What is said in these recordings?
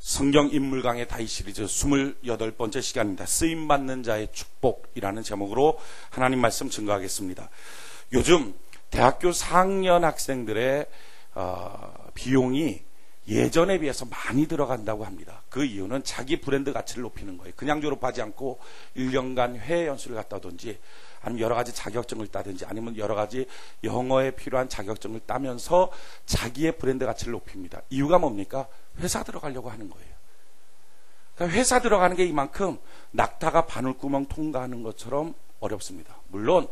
성경 인물 강의 다이 시리즈 28번째 시간입니다. 쓰임받는 자의 축복이라는 제목으로 하나님 말씀 증거하겠습니다. 요즘 대학교 4학년 학생들의 비용이 예전에 비해서 많이 들어간다고 합니다. 그 이유는 자기 브랜드 가치를 높이는 거예요. 그냥 졸업하지 않고 1년간 해외 연수를 갔다 오든지 아니면 여러 가지 자격증을 따든지 아니면 여러 가지 영어에 필요한 자격증을 따면서 자기의 브랜드 가치를 높입니다. 이유가 뭡니까? 회사 들어가려고 하는 거예요. 그러니까 회사 들어가는 게 이만큼 낙타가 바늘구멍 통과하는 것처럼 어렵습니다. 물론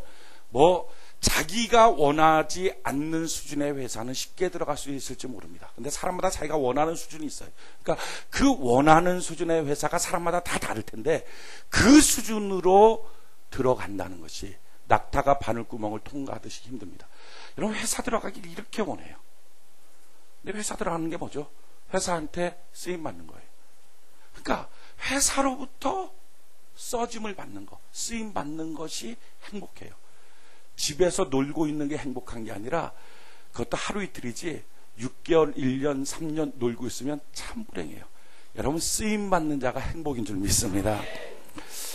자기가 원하지 않는 수준의 회사는 쉽게 들어갈 수 있을지 모릅니다. 근데 사람마다 자기가 원하는 수준이 있어요. 그러니까 그 원하는 수준의 회사가 사람마다 다 다를 텐데 그 수준으로 들어간다는 것이 낙타가 바늘구멍을 통과하듯이 힘듭니다. 여러분, 회사 들어가길 이렇게 원해요. 근데 회사 들어가는 게 뭐죠? 회사한테 쓰임받는 거예요. 그러니까 회사로부터 써짐을 받는 거, 쓰임받는 것이 행복해요. 집에서 놀고 있는 게 행복한 게 아니라 그것도 하루 이틀이지 6개월, 1년, 3년 놀고 있으면 참 불행해요. 여러분, 쓰임받는 자가 행복인 줄 믿습니다.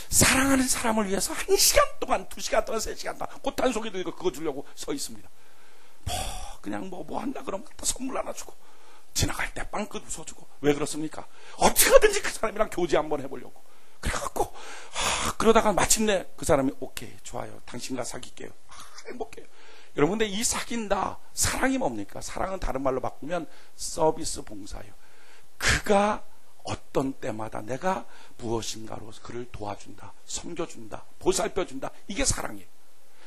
사랑하는 사람을 위해서 1시간 동안, 2시간 동안, 3시간 동안 꽃 한 송이 들고 그거 주려고 서 있습니다. 그냥 뭐 한다 그러면 갖다 선물 하나 주고 지나갈 때 빵 웃어주고. 왜 그렇습니까? 어떻게든지 그 사람이랑 교제 한번 해보려고 그래갖고 그러다가 마침내 그 사람이 오케이, 좋아요, 당신과 사귈게요. 행복해요. 여러분, 근데 이 사귄다, 사랑이 뭡니까? 사랑은 다른 말로 바꾸면 서비스 봉사예요. 그가 어떤 때마다 내가 무엇인가로 그를 도와준다, 섬겨준다, 보살펴준다. 이게 사랑이에요.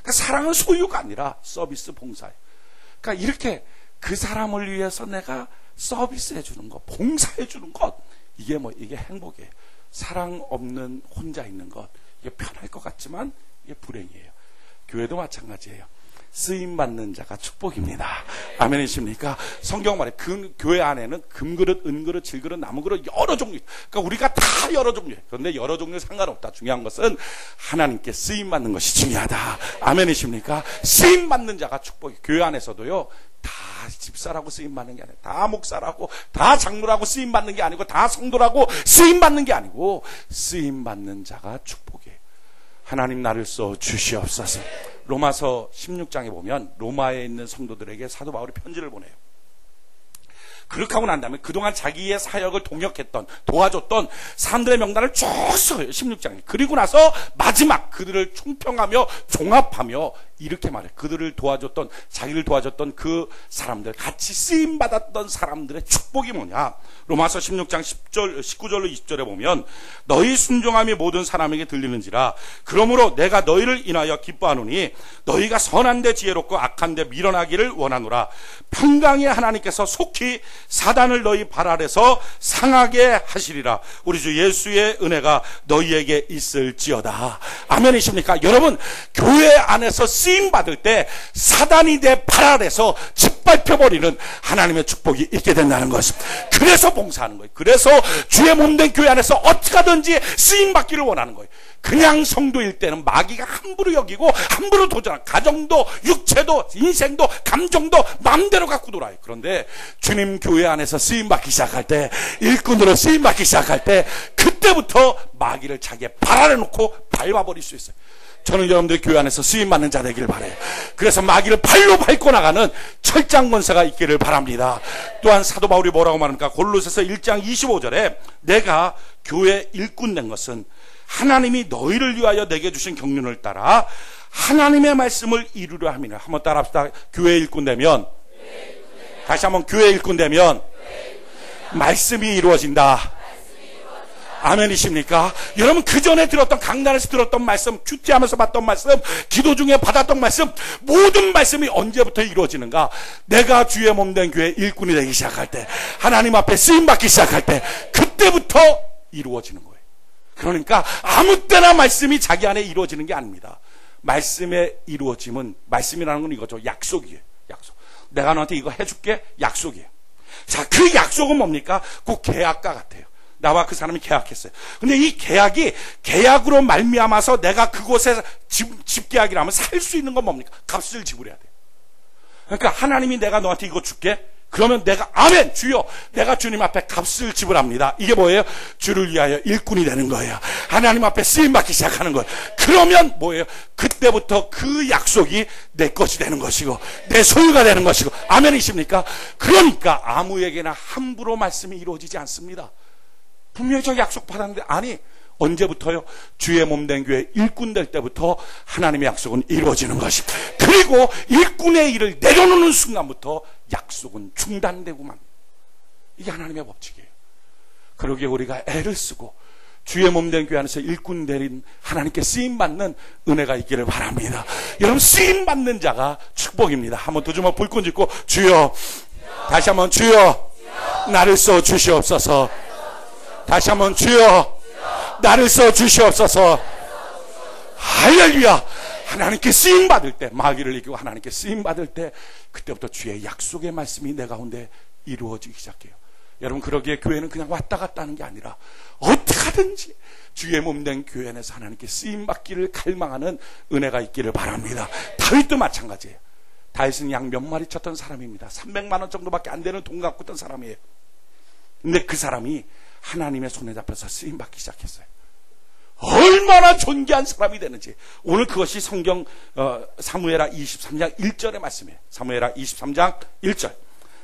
그러니까 사랑은 소유가 아니라 서비스 봉사예요. 그러니까 이렇게 그 사람을 위해서 내가 서비스해 주는 것, 봉사해 주는 것, 이게 행복이에요. 사랑 없는 혼자 있는 것, 이게 편할 것 같지만 이게 불행이에요. 교회도 마찬가지예요. 쓰임받는 자가 축복입니다. 아멘이십니까? 성경 말에 교회 안에는 금그릇, 은그릇, 질그릇, 나무그릇 여러 종류. 그러니까 우리가 다 여러 종류예요. 그런데 여러 종류 상관없다. 중요한 것은 하나님께 쓰임받는 것이 중요하다. 아멘이십니까? 쓰임받는 자가 축복이에요. 교회 안에서도요, 다 집사라고 쓰임받는 게 아니에요. 다 목사라고, 다 장로라고 쓰임받는 게 아니고, 다 성도라고 쓰임받는 게 아니고, 쓰임받는 자가 축복이에요. 하나님 나를 써 주시옵소서. 로마서 16장에 보면 로마에 있는 성도들에게 사도 바울이 편지를 보내요. 그렇게 하고 난 다음에 그동안 자기의 사역을 동역했던, 도와줬던 사람들의 명단을 쭉 써요. 16장에. 그리고 나서 마지막 그들을 총평하며 종합하며 이렇게 말해요. 그들을 도와줬던, 자기를 도와줬던 그 사람들, 같이 쓰임받았던 사람들의 축복이 뭐냐? 로마서 16장 19절로 20절에 보면 너희 순종함이 모든 사람에게 들리는지라. 그러므로 내가 너희를 인하여 기뻐하노니 너희가 선한데 지혜롭고 악한데 미련하기를 원하노라. 평강의 하나님께서 속히 사단을 너희 발 아래서 상하게 하시리라. 우리 주 예수의 은혜가 너희에게 있을지어다. 아멘이십니까? 여러분, 교회 안에서 쓰임받을 때 사단이 내 발 아래서 짓밟혀버리는 하나님의 축복이 있게 된다는 것입니다. 그래서 봉사하는 거예요. 그래서 주의 몸된 교회 안에서 어떻게 하든지 쓰임받기를 원하는 거예요. 그냥 성도일 때는 마귀가 함부로 여기고 함부로 도전하고 가정도, 육체도, 인생도, 감정도 마음대로 갖고 놀아요. 그런데 주님 교회 안에서 쓰임받기 시작할 때, 일꾼으로 쓰임받기 시작할 때, 그때부터 마귀를 자기의 발 아래 놓고 밟아버릴 수 있어요. 저는 여러분들 교회 안에서 쓰임받는 자 되길 바라요. 그래서 마귀를 발로 밟고 나가는 철장 권세가 있기를 바랍니다. 또한 사도 바울이 뭐라고 말합니까? 골로새서 1장 25절에 내가 교회 일꾼 된 것은 하나님이 너희를 위하여 내게 주신 경륜을 따라 하나님의 말씀을 이루려 함이라. 한번 따라합시다. 교회 일꾼 되면, 다시 한번, 교회 일꾼 되면 말씀이 이루어진다. 아멘이십니까? 여러분, 그 전에 들었던, 강단에서 들었던 말씀, 큐티하면서 봤던 말씀, 기도 중에 받았던 말씀, 모든 말씀이 언제부터 이루어지는가? 내가 주의 몸된 교회 일꾼이 되기 시작할 때, 하나님 앞에 쓰임받기 시작할 때, 그때부터 이루어지는 거예요. 그러니까 아무 때나 말씀이 자기 안에 이루어지는 게 아닙니다. 말씀의 이루어짐은, 말씀이라는 건 이거죠. 약속이에요. 약속. 내가 너한테 이거 해줄게. 약속이에요. 자, 그 약속은 뭡니까? 그 계약과 같아요. 나와 그 사람이 계약했어요. 근데 이 계약이, 계약으로 말미암아서 내가 그곳에 집계약이라면 살 수 있는 건 뭡니까? 값을 지불해야 돼요. 그러니까 하나님이 내가 너한테 이거 줄게. 그러면 내가 아멘 주여 내가 주님 앞에 값을 지불합니다. 이게 뭐예요? 주를 위하여 일꾼이 되는 거예요. 하나님 앞에 쓰임받기 시작하는 거예요. 그러면 뭐예요? 그때부터 그 약속이 내 것이 되는 것이고 내 소유가 되는 것이고 아멘이십니까? 그러니까 아무에게나 함부로 말씀이 이루어지지 않습니다. 분명히 저 약속 받았는데 아니 언제부터요? 주의 몸된 교회 일꾼 될 때부터 하나님의 약속은 이루어지는 것입니다. 그리고 일꾼의 일을 내려놓는 순간부터 약속은 중단되고만. 이게 하나님의 법칙이에요. 그러기에 우리가 애를 쓰고 주의 몸된 교회 안에서 일꾼 되는 하나님께 쓰임받는 은혜가 있기를 바랍니다. 여러분 쓰임받는 자가 축복입니다. 한번 두 주먹 불끈 짚고 주여, 다시 한번 주여 나를 써 주시옵소서. 다시 한번 주여 나를 써 주시옵소서. 할렐루야. 하나님께 쓰임받을 때, 마귀를 이기고 하나님께 쓰임받을 때 그때부터 주의 약속의 말씀이 내 가운데 이루어지기 시작해요. 여러분 그러기에 교회는 그냥 왔다 갔다 하는 게 아니라 어떻게 하든지 주의 몸된 교회 안에서 하나님께 쓰임받기를 갈망하는 은혜가 있기를 바랍니다. 다윗도 마찬가지예요. 다윗은 양 몇 마리 쳤던 사람입니다. 300만 원 정도밖에 안 되는 돈 갖고 있던 사람이에요. 근데 그 사람이 하나님의 손에 잡혀서 쓰임받기 시작했어요. 얼마나 존귀한 사람이 되는지 오늘 그것이 성경 사무엘하 23장 1절의 말씀이에요. 사무엘하 23장 1절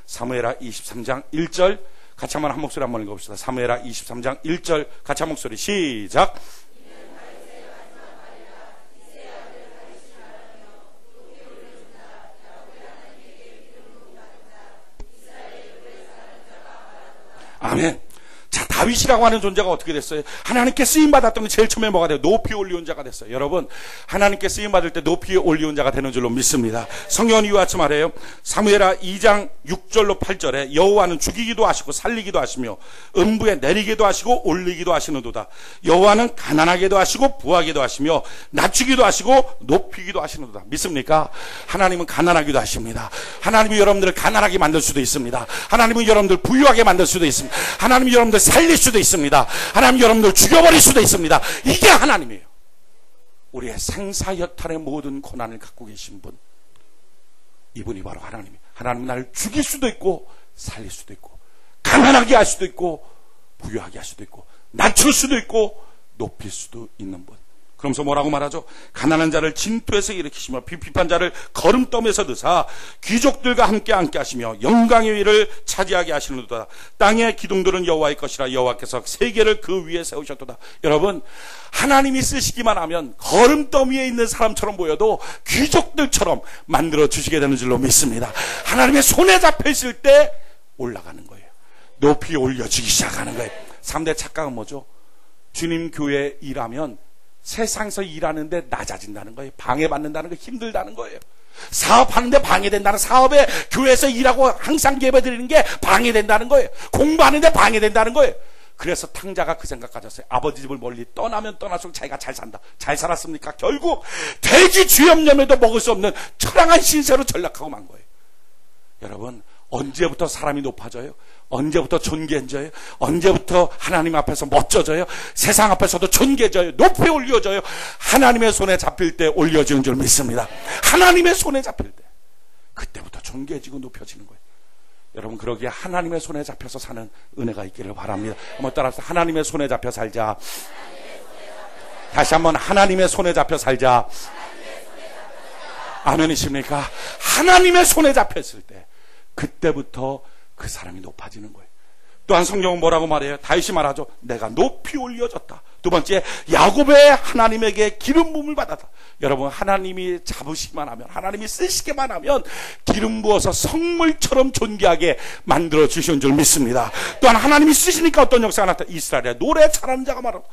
사무엘하 23장 1절 같이 한번 한 목소리 한번 읽어봅시다. 사무엘하 23장 1절 같이 한 목소리 시작. 아멘. 자, 다윗이라고 하는 존재가 어떻게 됐어요? 하나님께 쓰임받았던 게 제일 처음에 뭐가 돼요? 높이 올리온 자가 됐어요. 여러분, 하나님께 쓰임받을 때 높이 올리온 자가 되는 줄로 믿습니다. 성경은 이와 같이 말해요. 사무엘하 2장 6절로 8절에 여호와는 죽이기도 하시고 살리기도 하시며 음부에 내리기도 하시고 올리기도 하시는도다. 여호와는 가난하게도 하시고 부하게도 하시며 낮추기도 하시고 높이기도 하시는도다. 믿습니까? 하나님은 가난하기도 하십니다. 하나님이 여러분들을 가난하게 만들 수도 있습니다. 하나님은 여러분들 부유하게 만들 수도 있습니다. 하나님이 여러분들 살릴 수도 있습니다. 하나님 여러분들 죽여버릴 수도 있습니다. 이게 하나님이에요. 우리의 생사여탈의 모든 고난을 갖고 계신 분, 이분이 바로 하나님이에요. 하나님은 나를 죽일 수도 있고 살릴 수도 있고 가난하게 할 수도 있고 부유하게 할 수도 있고 낮출 수도 있고 높일 수도 있는 분. 그러면서 뭐라고 말하죠? 가난한 자를 진토에서 일으키시며 비핍한 자를 거름더미에서 드사 귀족들과 함께 앉게 하시며 영광의 위를 차지하게 하시는도다. 땅의 기둥들은 여호와의 것이라 여호와께서 세계를 그 위에 세우셨도다. 여러분 하나님이 쓰시기만 하면 거름더미에 있는 사람처럼 보여도 귀족들처럼 만들어 주시게 되는 줄로 믿습니다. 하나님의 손에 잡혀 있을 때 올라가는 거예요. 높이 올려주기 시작하는 거예요. 3대 착각은 뭐죠? 주님 교회 일하면 세상에서 일하는데 낮아진다는 거예요. 방해받는다는 거, 힘들다는 거예요. 사업하는데 방해된다는, 사업에 교회에서 일하고 항상 예배드리는 게 방해된다는 거예요. 공부하는데 방해된다는 거예요. 그래서 탕자가 그 생각 가졌어요. 아버지 집을 멀리 떠나면 떠날수록 자기가 잘 산다. 잘 살았습니까? 결국 돼지 쥐염염에도 먹을 수 없는 처량한 신세로 전락하고 만 거예요. 여러분 언제부터 사람이 높아져요? 언제부터 존귀해져요? 언제부터 하나님 앞에서 멋져져요? 세상 앞에서도 존귀해져요? 높이 올려져요? 하나님의 손에 잡힐 때 올려지는 줄 믿습니다. 하나님의 손에 잡힐 때 그때부터 존귀해지고 높여지는 거예요. 여러분 그러기에 하나님의 손에 잡혀서 사는 은혜가 있기를 바랍니다. 한번 따라서 하나님의 손에 잡혀 살자. 다시 한번 하나님의 손에 잡혀 살자. 아멘이십니까? 하나님의 손에 잡혔을 때 그때부터 그 사람이 높아지는 거예요. 또한 성경은 뭐라고 말해요? 다윗이 말하죠. 내가 높이 올려졌다. 두 번째, 야곱의 하나님에게 기름 부음을 받았다. 여러분 하나님이 잡으시기만 하면, 하나님이 쓰시기만 하면 기름 부어서 성물처럼 존귀하게 만들어 주시는 줄 믿습니다. 또한 하나님이 쓰시니까 어떤 역사가 나타나? 이스라엘의 노래 잘하는 자가 말하고.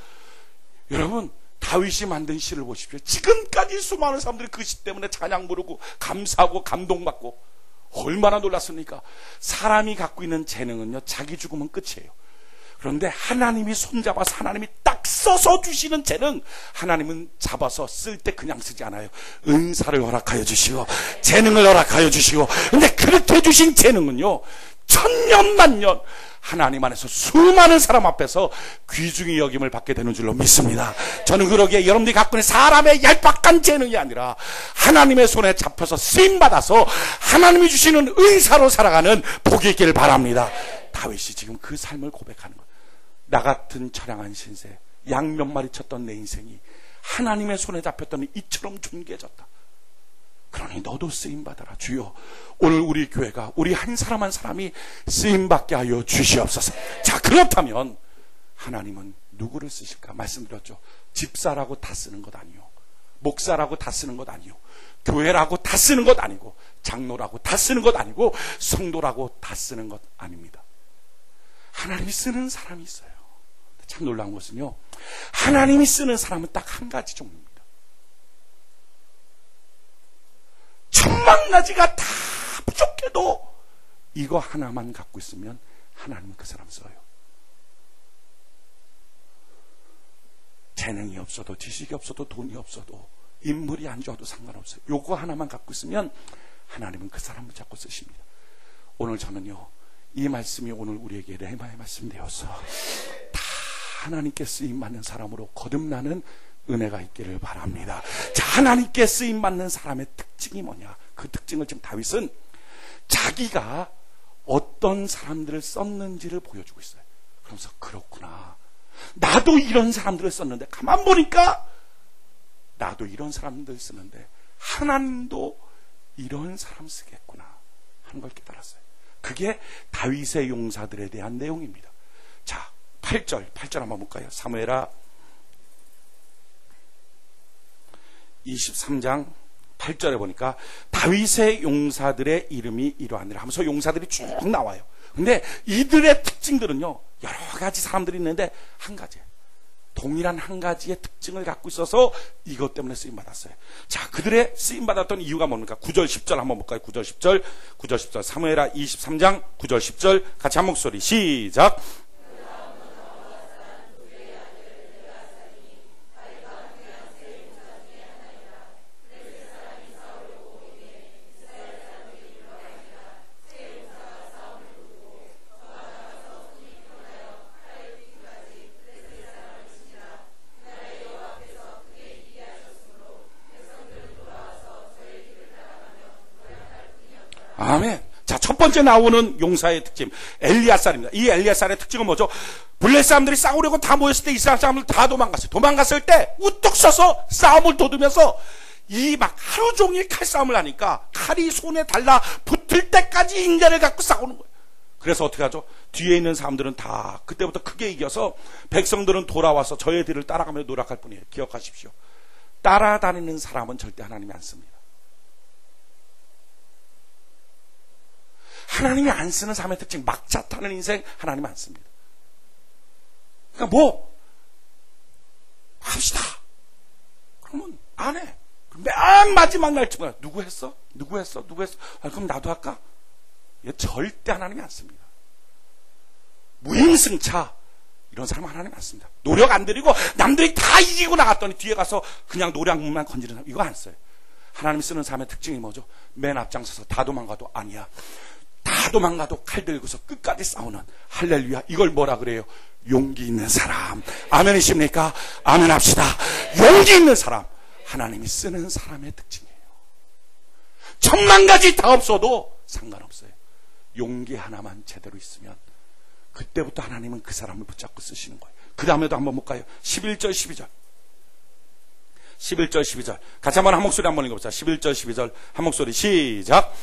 여러분 다윗이 만든 시를 보십시오. 지금까지 수많은 사람들이 그 시 때문에 찬양 부르고 감사하고 감동받고 얼마나 놀랐습니까? 사람이 갖고 있는 재능은요, 자기 죽으면 끝이에요. 그런데 하나님이 손잡아서 하나님이 딱 써서 주시는 재능, 하나님은 잡아서 쓸 때 그냥 쓰지 않아요. 은사를 허락하여 주시고 재능을 허락하여 주시고, 근데 그렇게 주신 재능은요 천년 만년 하나님 안에서 수많은 사람 앞에서 귀중히 여김을 받게 되는 줄로 믿습니다. 저는 그러기에 여러분들이 갖고 있는 사람의 얄팍한 재능이 아니라 하나님의 손에 잡혀서 쓰임받아서 하나님이 주시는 은사로 살아가는 복이 있기를 바랍니다. 다윗이 지금 그 삶을 고백하는 거예요. 나 같은 처량한 신세, 양 몇 마리 쳤던 내 인생이 하나님의 손에 잡혔더니 이처럼 존귀해졌다. 그러니 너도 쓰임받아라. 주여, 오늘 우리 교회가 우리 한 사람 한 사람이 쓰임받게 하여 주시옵소서. 자, 그렇다면 하나님은 누구를 쓰실까? 말씀드렸죠. 집사라고 다 쓰는 것 아니요, 목사라고 다 쓰는 것 아니요, 교회라고 다 쓰는 것 아니고, 장로라고 다 쓰는 것 아니고, 성도라고 다 쓰는 것 아닙니다. 하나님이 쓰는 사람이 있어요. 참 놀라운 것은요, 하나님이 쓰는 사람은 딱 한 가지 종류입니다. 천만 가지가 다 부족해도 이거 하나만 갖고 있으면 하나님은 그 사람 써요. 재능이 없어도, 지식이 없어도, 돈이 없어도, 인물이 안 좋아도 상관없어요. 요거 하나만 갖고 있으면 하나님은 그 사람을 자꾸 쓰십니다. 오늘 저는요, 이 말씀이 오늘 우리에게 레마의 말씀 되어서 다 하나님께 쓰임받는 사람으로 거듭나는 은혜가 있기를 바랍니다. 자, 하나님께 쓰임받는 사람의 특징이 뭐냐? 그 특징을 지금 다윗은 자기가 어떤 사람들을 썼는지를 보여주고 있어요. 그러면서 그렇구나, 나도 이런 사람들을 썼는데 가만 보니까 나도 이런 사람들 쓰는데 하나님도 이런 사람 쓰겠구나 하는 걸 깨달았어요. 그게 다윗의 용사들에 대한 내용입니다. 자, 8절 한번 볼까요? 사무엘하 23장 8절에 보니까 다윗의 용사들의 이름이 이러하니라 하면서 용사들이 쭉 나와요. 근데 이들의 특징들은요, 여러 가지 사람들이 있는데 한 가지, 동일한 한 가지의 특징을 갖고 있어서 이것 때문에 쓰임받았어요. 자, 그들의 쓰임받았던 이유가 뭡니까? 9절 10절 한번 볼까요? 9절 10절 사무엘하 23장 9절 10절 같이 한 목소리 시작. 아멘. 자, 첫 번째 나오는 용사의 특징, 엘리야살입니다. 이 엘리야살의 특징은 뭐죠? 블레셋 사람들이 싸우려고 다 모였을 때 이스라엘 사람들 다 도망갔어요. 도망갔을 때 우뚝 서서 싸움을 도두면서 이 막 하루 종일 칼싸움을 하니까 칼이 손에 달라 붙을 때까지 인자를 갖고 싸우는 거예요. 그래서 어떻게 하죠? 뒤에 있는 사람들은 다 그때부터 크게 이겨서 백성들은 돌아와서 저의 뒤를 따라가며 노력할 뿐이에요. 기억하십시오. 따라다니는 사람은 절대 하나님이 안 씁니다. 하나님이 안 쓰는 사람의 특징, 막차 타는 인생 하나님 안 씁니다. 그러니까 합시다. 그러면 안 해. 맨 마지막 날쯤에 누구 했어? 그럼 나도 할까? 이거 절대 하나님이 안 씁니다. 무임승차 이런 사람은 하나님 안 씁니다. 노력 안 들이고 남들이 다 이기고 나갔더니 뒤에 가서 그냥 노량문만 건지는 사람, 이거 안 써요. 하나님이 쓰는 사람의 특징이 뭐죠? 맨 앞장서서 다 도망가도 아니야, 다 도망가도 칼 들고서 끝까지 싸우는, 할렐루야, 이걸 뭐라 그래요? 용기 있는 사람. 아멘이십니까? 아멘 합시다. 용기 있는 사람, 하나님이 쓰는 사람의 특징이에요. 천만 가지 다 없어도 상관없어요. 용기 하나만 제대로 있으면 그때부터 하나님은 그 사람을 붙잡고 쓰시는 거예요. 그 다음에도 한번 볼까요? 11절 12절 같이 한번 한 목소리 한번 읽어보자. 11절 12절 한 목소리 시작.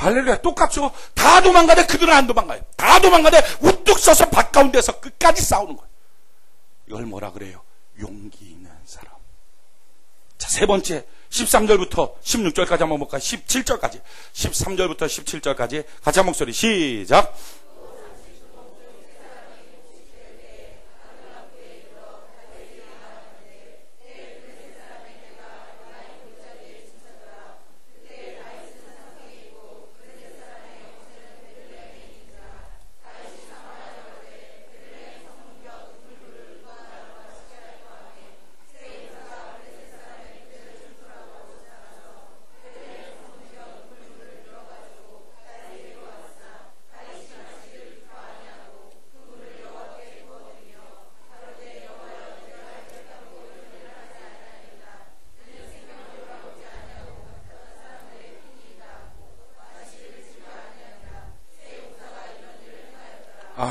할렐루야. 똑같죠. 다 도망가되 그들은 안 도망가요. 다 도망가되 우뚝 서서 밭가운데서 끝까지 싸우는 거예요. 이걸 뭐라 그래요? 용기 있는 사람. 자, 세 번째 13절부터 16절까지 한번 볼까요? 17절까지 13절부터 17절까지 같이 한 목소리 시작.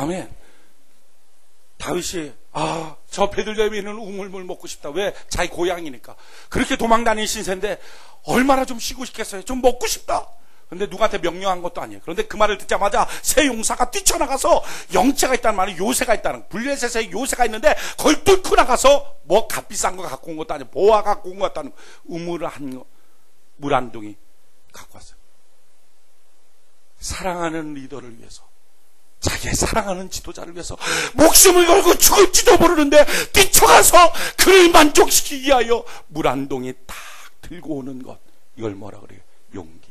아멘. 다윗이 저 베들레헴에 있는 우물물 먹고 싶다. 왜? 자기 고향이니까. 그렇게 도망다니는 신세인데 얼마나 좀 쉬고 싶겠어요. 좀 먹고 싶다. 근데 누구한테 명령한 것도 아니에요. 그런데 그 말을 듣자마자 새 용사가 뛰쳐나가서 영체가 있다는 말은 요새가 있다는, 블레셋에 요새가 있는데 그걸 뚫고 나가서 뭐 값비싼 거 갖고 온 것도 아니고 보아 갖고 온 것도 아니고 우물을 물 한 동이 갖고 왔어요. 사랑하는 리더를 위해서, 자기의 사랑하는 지도자를 위해서 목숨을 걸고 죽을지도 모르는데 뛰쳐가서 그를 만족시키기 위하여 물 한 동이 딱 들고 오는 것, 이걸 뭐라 그래요? 용기.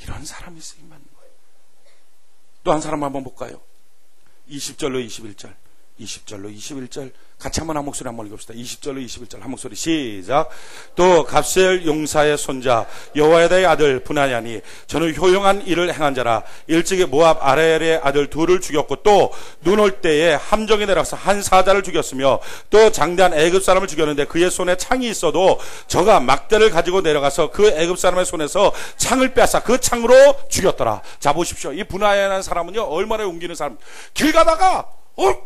이런 사람이 쓰임받는 거예요. 또 한 사람 한번 볼까요? 20절로 21절. 20절로 21절 같이 한번 한 목소리 한번 읽읍시다. 20절로 21절 한 목소리 시작. 또 갑셀 용사의 손자 여호야다의 아들 브나야니 저는 효용한 일을 행한 자라. 일찍이 모압 아레엘의 아들 둘을 죽였고 또 눈 올 때에 함정에 내려가서 한 사자를 죽였으며 또 장대한 애굽 사람을 죽였는데 그의 손에 창이 있어도 저가 막대를 가지고 내려가서 그 애굽 사람의 손에서 창을 빼앗아 그 창으로 죽였더라. 자 보십시오. 이 브나야라는 사람은요 얼마나 용기 있는 사람. 길 가다가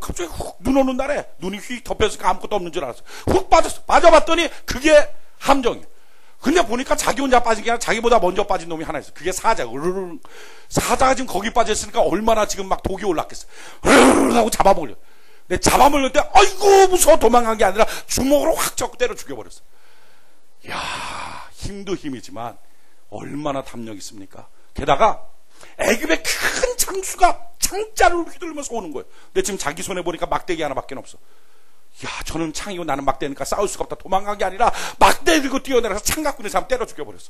갑자기 훅 눈 오는 날에 눈이 휙 덮여서 아무것도 없는 줄 알았어. 훅 빠졌어. 빠져봤더니 그게 함정이야. 근데 보니까 자기 혼자 빠진 게 아니라 자기보다 먼저 빠진 놈이 하나 있어. 그게 사자야. 사자가 지금 거기 빠졌으니까 얼마나 지금 막 독이 올랐겠어. 하고 잡아먹으려. 근데 잡아먹을 때 아이고 무서워 도망간 게 아니라 주먹으로 확 잡고 때려 죽여버렸어. 이야, 힘도 힘이지만 얼마나 담력 있습니까? 게다가 애굽의 큰 창수가 창자를 휘둘면서 오는 거예요. 근데 지금 자기 손에 보니까 막대기 하나밖에 없어. 야, 저는 창이고 나는 막대니까 싸울 수가 없다. 도망간 게 아니라 막대 들고 뛰어내려서 창 갖고 있는 사람 때려 죽여버렸어.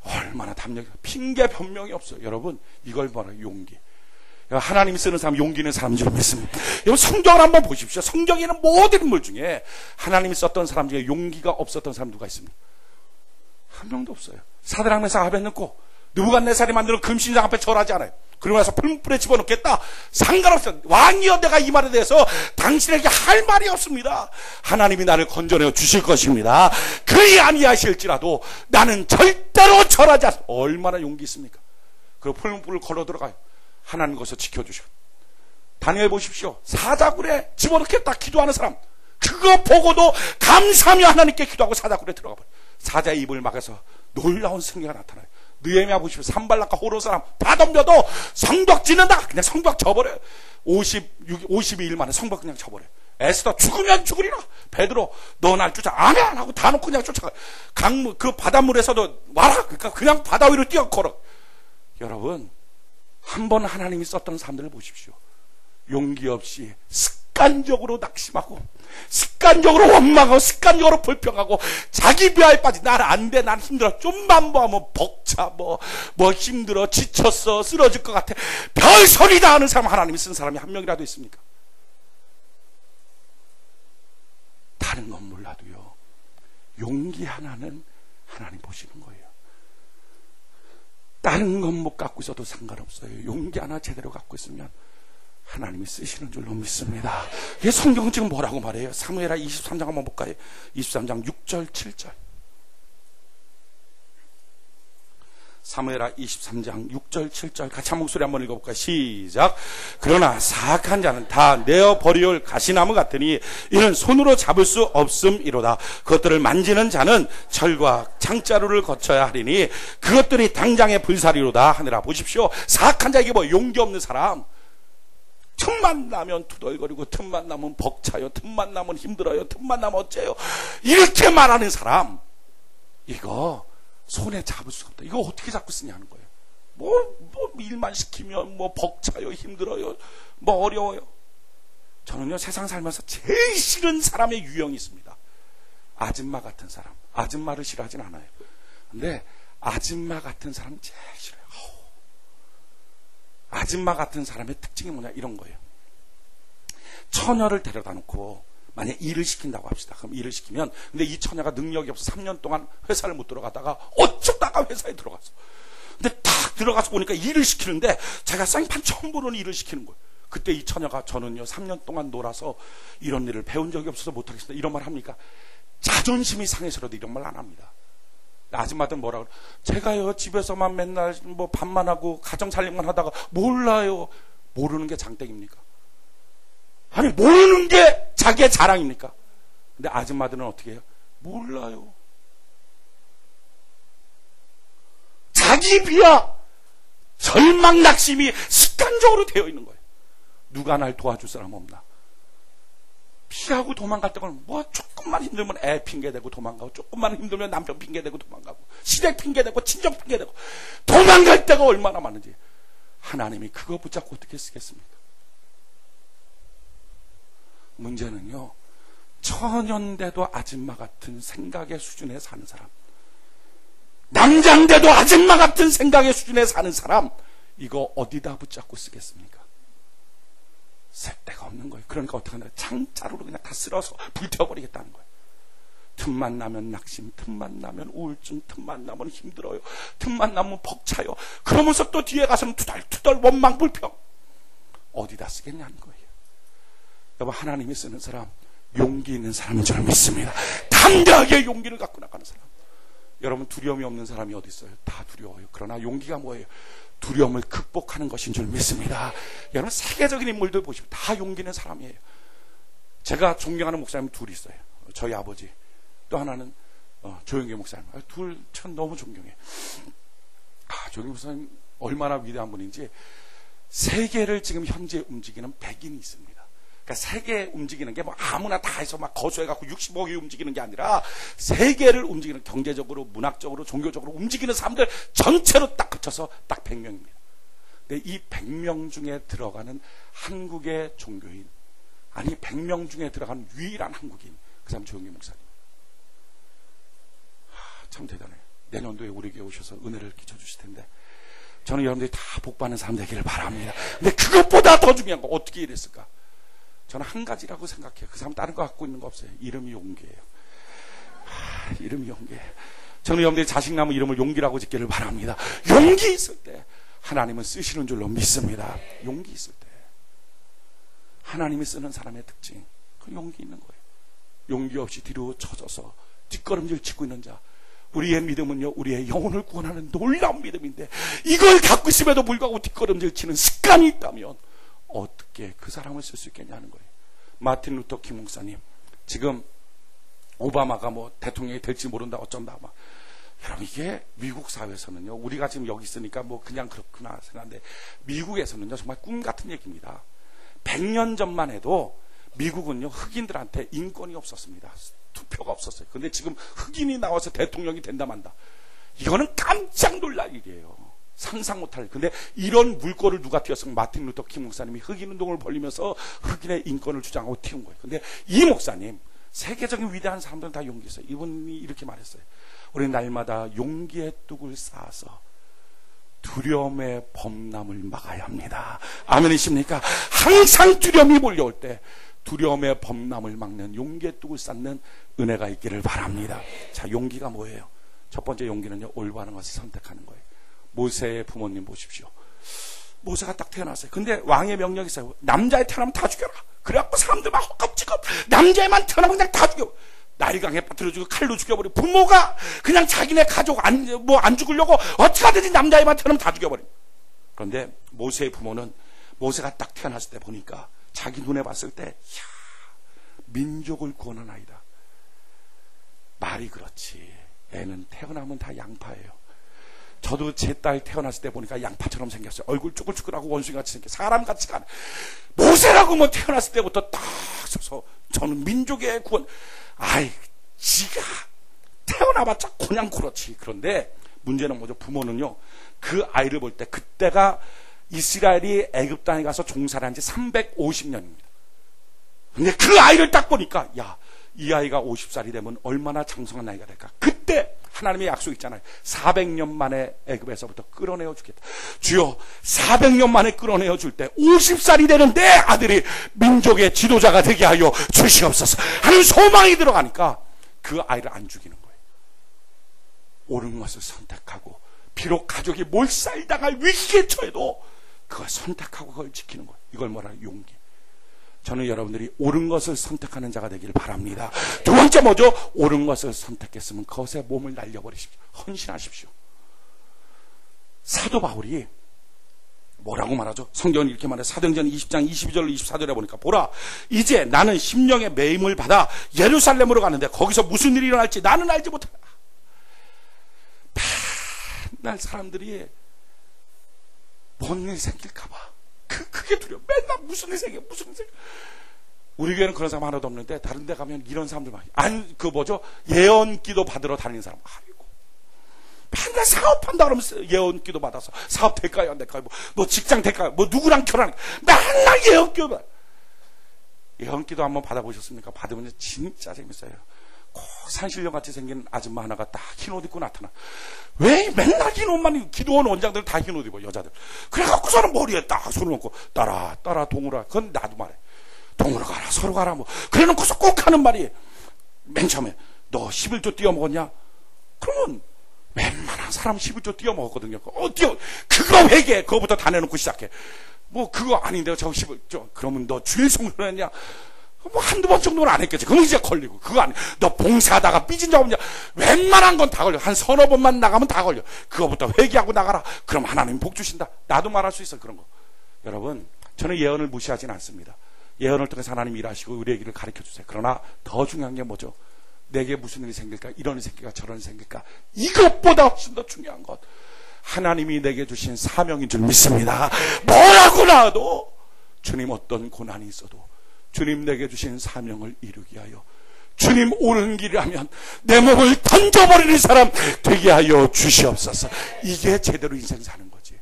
얼마나 담력이, 핑계 변명이 없어요. 여러분, 이걸 뭐라 용기. 하나님이 쓰는 사람, 용기 있는 사람인 줄 믿습니다. 여러분, 성경을 한번 보십시오. 성경에 있는 모든 인물 중에 하나님이 썼던 사람 중에 용기가 없었던 사람 누가 있습니까? 한 명도 없어요. 사드락 메삭 아벳느고 느부갓네살이 만드는 금신상 앞에 절하지 않아요. 그러고 나서 풀무불에 집어넣겠다. 상관없어요. 왕이여 내가 이 말에 대해서 당신에게 할 말이 없습니다. 하나님이 나를 건져내어 주실 것입니다. 그리 아니하실지라도 나는 절대로 절하지 않습니다. 얼마나 용기 있습니까? 그리고 풀무불을 걸어 들어가요. 하나님 거기서 지켜주셔. 다니엘 보십시오. 사자굴에 집어넣겠다 기도하는 사람. 그거 보고도 감사하며 하나님께 기도하고 사자굴에 들어가 버려요. 사자의 입을 막아서 놀라운 승리가 나타나요. 느헤미야 보십시오. 산발락과 호론 사람 다 덤벼도 성벽 짓는다. 그냥 성벽 쳐버려요. 52일 만에 성벽 그냥 쳐버려요. 에스더 죽으면 죽으리라. 베드로 너 날 쫓아 안 해 안 하고 다 놓고 그냥 쫓아가. 강물 그 바닷물에서도 와라. 그러니까 그냥 바다 위로 뛰어 걸어. 여러분 한번 하나님이 썼던 사람들을 보십시오. 용기 없이 습관적으로 낙심하고 습관적으로 원망하고 습관적으로 불평하고 자기 비하에 빠지. 난 안 돼, 난 힘들어, 좀만 뭐 하면 벅차, 뭐 힘들어, 지쳤어, 쓰러질 것 같아, 별 소리 다 하는 사람 하나님이 쓴 사람이 한 명이라도 있습니까? 다른 건 몰라도요 용기 하나는 하나님 보시는 거예요. 다른 건 못 갖고 있어도 상관없어요. 용기 하나 제대로 갖고 있으면 하나님이 쓰시는 줄로 믿습니다. 이 성경은 지금 뭐라고 말해요? 사무엘하 23장 한번 볼까요? 23장 6절 7절. 사무엘하 23장 6절 7절 같이 한 목소리 한번 읽어볼까요? 시작. 그러나 사악한 자는 다 내어버리올 가시나무 같으니 이는 손으로 잡을 수 없음이로다. 그것들을 만지는 자는 철과 창자루를 거쳐야 하리니 그것들이 당장의 불사리로다 하느라. 보십시오. 사악한 자, 이게 뭐 용기 없는 사람. 틈만 나면 투덜거리고 틈만 나면 벅차요, 틈만 나면 힘들어요, 틈만 나면 어째요, 이렇게 말하는 사람, 이거 손에 잡을 수가 없다. 이거 어떻게 잡고 쓰냐는 거예요. 뭐 일만 시키면 뭐 벅차요, 힘들어요, 뭐 어려워요. 저는요 세상 살면서 제일 싫은 사람의 유형이 있습니다. 아줌마 같은 사람. 아줌마를 싫어하진 않아요. 근데 아줌마 같은 사람 제일 싫어요. 아줌마 같은 사람의 특징이 뭐냐, 이런 거예요. 처녀를 데려다 놓고 만약 일을 시킨다고 합시다. 그럼 일을 시키면, 근데 이 처녀가 능력이 없어 3년 동안 회사를 못 들어가다가 어쩌다가 회사에 들어갔어. 근데 딱 들어가서 보니까 일을 시키는데 자기가 생판 처음 보는 일을 시키는 거예요. 그때 이 처녀가 저는요 3년 동안 놀아서 이런 일을 배운 적이 없어서 못하겠습니다, 이런 말 합니까? 자존심이 상해서라도 이런 말 안 합니다. 아줌마들 뭐라 그래? 제가요 집에서만 맨날 뭐 밥만 하고 가정 살림만 하다가 몰라요. 모르는 게 장땡입니까? 아니 모르는 게 자기의 자랑입니까? 근데 아줌마들은 어떻게 해요? 몰라요. 자기 비하, 절망 낙심이 습관적으로 되어 있는 거예요. 누가 날 도와줄 사람 없나? 피하고 도망갈 때는 뭐 조금만 힘들면 애 핑계대고 도망가고, 조금만 힘들면 남편 핑계대고 도망가고, 시댁 핑계대고, 친정 핑계대고, 도망갈 때가 얼마나 많은지. 하나님이 그거 붙잡고 어떻게 쓰겠습니까? 문제는요, 처녀인데도 아줌마 같은 생각의 수준에 사는 사람, 남자인데도 아줌마 같은 생각의 수준에 사는 사람, 이거 어디다 붙잡고 쓰겠습니까? 쓸 데가 없는 거예요. 그러니까 어떻게 하냐, 창자루로 그냥 다 쓸어서 불태워버리겠다는 거예요. 틈만 나면 낙심, 틈만 나면 우울증, 틈만 나면 힘들어요, 틈만 나면 벅차요. 그러면서 또 뒤에 가서는 투덜투덜 원망 불평. 어디다 쓰겠냐는 거예요. 여러분, 하나님이 쓰는 사람, 용기 있는 사람인 줄 믿습니다. 담대하게 용기를 갖고 나가는 사람. 여러분, 두려움이 없는 사람이 어디 있어요? 다 두려워요. 그러나 용기가 뭐예요? 두려움을 극복하는 것인 줄 믿습니다. 여러분, 세계적인 인물들 보시면 다 용기 있는 사람이에요. 제가 존경하는 목사님 둘이 있어요. 저희 아버지, 또 하나는 조영기 목사님. 둘 참 너무 존경해요. 조영기 목사님 얼마나 위대한 분인지, 세계를 지금 현재 움직이는 백인이 있습니다. 그러니까 세계 움직이는 게 뭐 아무나 다 해서 막 거수해갖고 60억이 움직이는 게 아니라, 세계를 움직이는, 경제적으로, 문학적으로, 종교적으로 움직이는 사람들 전체로 딱 합쳐서 딱 100명입니다. 근데 이 100명 중에 들어가는 한국의 종교인, 아니 100명 중에 들어가는 유일한 한국인, 그 사람 조영기 목사님. 참 대단해요. 내년도에 우리 교회 오셔서 은혜를 끼쳐주실 텐데, 저는 여러분들이 다 복받는 사람 되기를 바랍니다. 근데 그것보다 더 중요한 거, 어떻게 이랬을까? 저는 한 가지라고 생각해요. 그 사람 다른 거 갖고 있는 거 없어요. 이름이 용기예요. 이름이 용기예요. 저는 여러분들이 자식 낳으면 이름을 용기라고 짓기를 바랍니다. 용기 있을 때 하나님은 쓰시는 줄로 믿습니다. 용기 있을 때 하나님이 쓰는 사람의 특징, 그 용기 있는 거예요. 용기 없이 뒤로 쳐져서 뒷걸음질 치고 있는 자, 우리의 믿음은요, 우리의 영혼을 구원하는 놀라운 믿음인데, 이걸 갖고 있음에도 불구하고 뒷걸음질 치는 습관이 있다면 어떻게 그 사람을 쓸 수 있겠냐는 거예요. 마틴 루터 킹 목사님, 지금 오바마가 뭐 대통령이 될지 모른다 어쩐다 막. 여러분, 이게 미국 사회에서는요, 우리가 지금 여기 있으니까 뭐 그냥 그렇구나 생각하는데, 미국에서는요 정말 꿈 같은 얘기입니다. 100년 전만 해도 미국은요 흑인들한테 인권이 없었습니다. 투표가 없었어요. 근데 지금 흑인이 나와서 대통령이 된다 만다, 이거는 깜짝 놀랄 일이에요. 상상 못할 일. 근데 이런 물꼬를 누가 튀었으면 마틴 루터 킹 목사님이 흑인 운동을 벌리면서 흑인의 인권을 주장하고 튀운 거예요. 근데 이 목사님, 세계적인 위대한 사람들은 다 용기 있어요. 이분이 이렇게 말했어요. 우리 날마다 용기의 뚝을 쌓아서 두려움의 범람을 막아야 합니다. 아멘이십니까? 항상 두려움이 몰려올 때 두려움의 범람을 막는 용기의 뚝을 쌓는 은혜가 있기를 바랍니다. 자, 용기가 뭐예요? 첫 번째 용기는요, 올바른 것을 선택하는 거예요. 모세의 부모님 보십시오. 모세가 딱 태어났어요. 근데 왕의 명령이 있어요. 남자애 태어나면 다 죽여라. 그래갖고 사람들 막 헛겁지겁, 남자애만 태어나면 그냥 다 죽여. 나일강에 빠뜨려 죽여, 칼로 죽여버려. 부모가 그냥 자기네 가족 안 죽으려고 어떻게 하든지 남자애만 태어나면 다 죽여버려. 그런데 모세의 부모는 모세가 딱 태어났을 때 보니까, 자기 눈에 봤을 때, 이야, 민족을 구원한 아이다. 말이 그렇지, 애는 태어나면 다 양파예요. 저도 제 딸 태어났을 때 보니까 양파처럼 생겼어요. 얼굴 쭈글쭈글하고 원숭이같이 생겨, 사람같이가 않아요. 모세라고 뭐 태어났을 때부터 딱 서서 저는 민족의 구원, 아이, 지가 태어나봤자 그냥 그렇지. 그런데 문제는 뭐죠? 부모는요, 그 아이를 볼 때, 그때가 이스라엘이 애굽 땅에 가서 종살이 한 지 350년입니다. 근데 그 아이를 딱 보니까, 야, 이 아이가 50살이 되면 얼마나 장성한 나이가 될까? 그때 하나님의 약속 있잖아요. 400년 만에 애굽에서부터 끌어내어 주겠다. 주여, 400년 만에 끌어내어 줄 때 50살이 되는 내 아들이 민족의 지도자가 되게 하여 주시옵소서 하는 소망이 들어가니까 그 아이를 안 죽이는 거예요. 옳은 것을 선택하고, 비록 가족이 몰살당할 위기에 처해도 그걸 선택하고 그걸 지키는 거예요. 이걸 뭐라, 용기. 저는 여러분들이 옳은 것을 선택하는 자가 되길 바랍니다. 두 번째 뭐죠? 옳은 것을 선택했으면 그것에 몸을 날려버리십시오. 헌신하십시오. 사도 바울이 뭐라고 말하죠? 성경은 이렇게 말해. 사도행전 20장 22절 24절에 보니까 보라, 이제 나는 심령의 매임을 받아 예루살렘으로 가는데 거기서 무슨 일이 일어날지 나는 알지 못한다. 맨날 사람들이 뭔 일 생길까봐 그게 두려워. 맨날 무슨 일 생겨, 무슨 일 생겨. 우리 교회는 그런 사람 하나도 없는데 다른 데 가면 이런 사람들 많이 예언기도 받으러 다니는 사람. 아이고, 맨날 사업한다 그러면 예언기도 받아서 사업 될까요 안 될까요, 뭐 직장 될까요, 뭐 누구랑 결혼할까, 맨날 예언기도 받아. 예언기도 한번 받아보셨습니까? 받으면 진짜 재밌어요. 꼭 산신령 같이 생긴 아줌마 하나가 딱 흰 옷 입고 나타나. 왜 맨날 흰 옷만 입고, 기도원 원장들 다 흰 옷 입어, 여자들. 그래갖고서는 머리에 딱 손을 얹고 따라 동우라. 그건 나도 말해. 동으로 가라, 서로 가라, 뭐. 그래 놓고서 꼭 하는 말이, 맨 처음에, 너 11조 띄워 먹었냐? 그러면, 웬만한 사람 11조 띄워 먹었거든요. 그거 회개, 그거부터 다 내놓고 시작해. 뭐, 그거 아닌데, 저 11조, 그러면 너 주일 성수를 했냐? 뭐, 한두 번 정도는 안 했겠지. 그럼 이제 걸리고. 그거 아니, 너 봉사하다가 삐진 적 없냐? 웬만한 건 다 걸려. 한 서너 번만 나가면 다 걸려. 그거부터 회개하고 나가라. 그럼 하나님 복 주신다. 나도 말할 수 있어, 그런 거. 여러분, 저는 예언을 무시하진 않습니다. 예언을 통해서 하나님 일하시고 우리의 길을 가르쳐 주세요. 그러나 더 중요한 게 뭐죠? 내게 무슨 일이 생길까? 이런 일이 생길까? 저런 일이 생길까? 이것보다 훨씬 더 중요한 것, 하나님이 내게 주신 사명인 줄 믿습니다. 뭐라고 나와도 주님 어떤 고난이 있어도 주님 내게 주신 사명을 이루기 위하여, 주님 오는 길이라면 내 몸을 던져버리는 사람 되게 하여 주시옵소서. 이게 제대로 인생 사는 거지.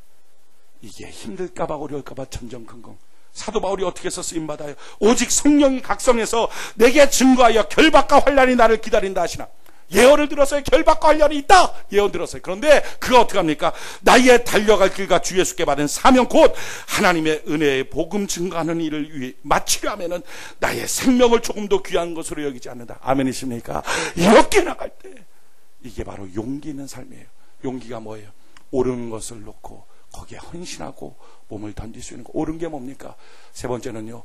이게 힘들까봐 어려울까봐 전전긍긍. 사도 바울이 어떻게 해서 쓰임받아요? 오직 성령이 각성해서 내게 증거하여 결박과 환난이 나를 기다린다 하시나. 예언을 들었어요. 결박과 환난이 있다. 예언 들었어요. 그런데 그가 어떻게 합니까? 나의 달려갈 길과 주 예수께 받은 사명 곧 하나님의 은혜의 복음 증거하는 일을 마치려 하면은 나의 생명을 조금도 귀한 것으로 여기지 않는다. 아멘이십니까? 이렇게 나갈 때 이게 바로 용기 있는 삶이에요. 용기가 뭐예요? 옳은 것을 놓고 거기에 헌신하고 몸을 던질 수 있는 거. 옳은 게 뭡니까? 세 번째는요,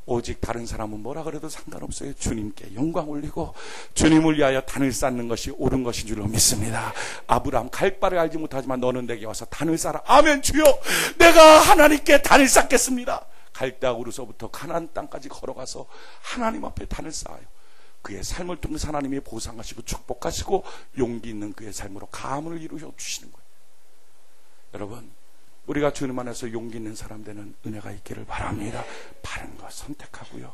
오직 다른 사람은 뭐라 그래도 상관없어요. 주님께 영광 올리고 주님을 위하여 단을 쌓는 것이 옳은 것인 줄로 믿습니다. 아브라함, 갈 바를 알지 못하지만 너는 내게 와서 단을 쌓아. 아멘. 주여, 내가 하나님께 단을 쌓겠습니다. 갈대아우르서부터 가나안 땅까지 걸어가서 하나님 앞에 단을 쌓아요. 그의 삶을 통해서 하나님이 보상하시고 축복하시고 용기 있는 그의 삶으로 가문을 이루어 주시는 거예요. 여러분, 우리가 주님 안에서 용기 있는 사람 되는 은혜가 있기를 바랍니다. 바른 것 선택하고요,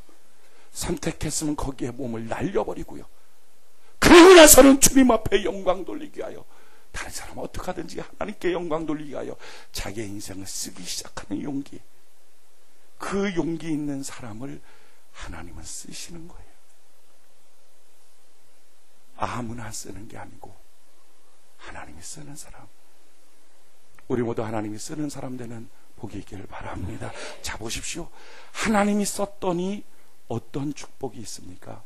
선택했으면 거기에 몸을 날려버리고요, 그러고 나서는 주님 앞에 영광 돌리기 위하여, 다른 사람은 어떻게 하든지 하나님께 영광 돌리기 위하여 자기의 인생을 쓰기 시작하는 용기. 그 용기 있는 사람을 하나님은 쓰시는 거예요. 아무나 쓰는 게 아니고 하나님이 쓰는 사람. 우리 모두 하나님이 쓰는 사람 되는 복이 있기를 바랍니다. 자, 보십시오. 하나님이 썼더니 어떤 축복이 있습니까?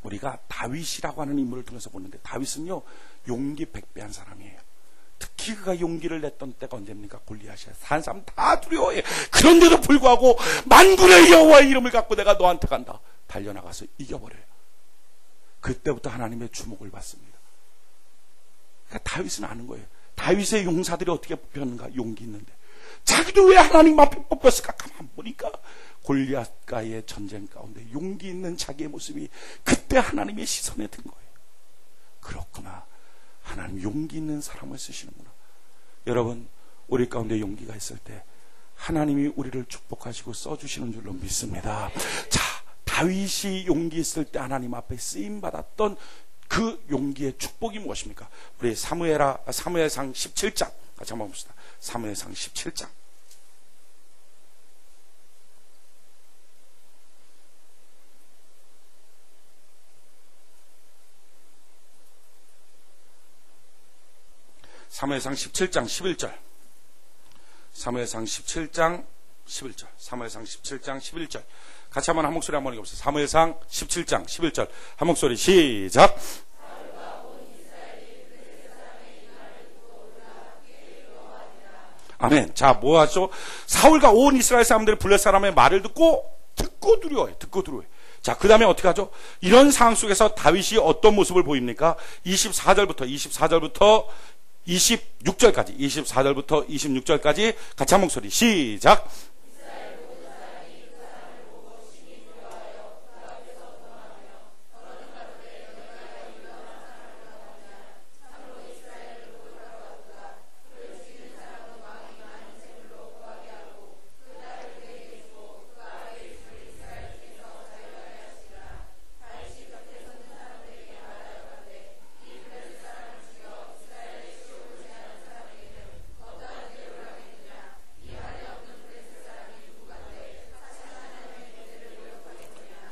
우리가 다윗이라고 하는 인물을 통해서 보는데, 다윗은요, 용기 100배한 사람이에요. 특히 그가 용기를 냈던 때가 언제입니까? 골리앗이야. 다른 사람 다 두려워해. 그런데도 불구하고 만군의 여호와의 이름을 갖고 내가 너한테 간다. 달려나가서 이겨버려요. 그때부터 하나님의 주목을 받습니다. 그러니까 다윗은 아는 거예요. 다윗의 용사들이 어떻게 뽑혔는가? 용기 있는데. 자기도 왜 하나님 앞에 뽑혔을까? 가만 보니까 골리앗과의 전쟁 가운데 용기 있는 자기의 모습이 그때 하나님의 시선에 든 거예요. 그렇구나. 하나님 용기 있는 사람을 쓰시는구나. 여러분, 우리 가운데 용기가 있을 때 하나님이 우리를 축복하시고 써주시는 줄로 믿습니다. 자, 다윗이 용기 있을 때 하나님 앞에 쓰임받았던 그 용기의 축복이 무엇입니까? 우리 사무엘상 17장 같이 한번 봅시다. 사무엘상 17장. 사무엘상 17장 11절. 사무엘상 17장 11절. 사무엘상 17장 11절. 같이 한번 한 목소리 한번 읽어보세요. 사무엘상 17장 11절. 한 목소리 시작. 아멘. 자, 뭐 하죠? 사울과 온 이스라엘 사람들이 블레셋 사람의 말을 듣고 듣고 두려워해. 듣고 두려워해. 자, 그 다음에 어떻게 하죠? 이런 상황 속에서 다윗이 어떤 모습을 보입니까? 24절부터 26절까지 24절부터 26절까지 같이 한 목소리 시작.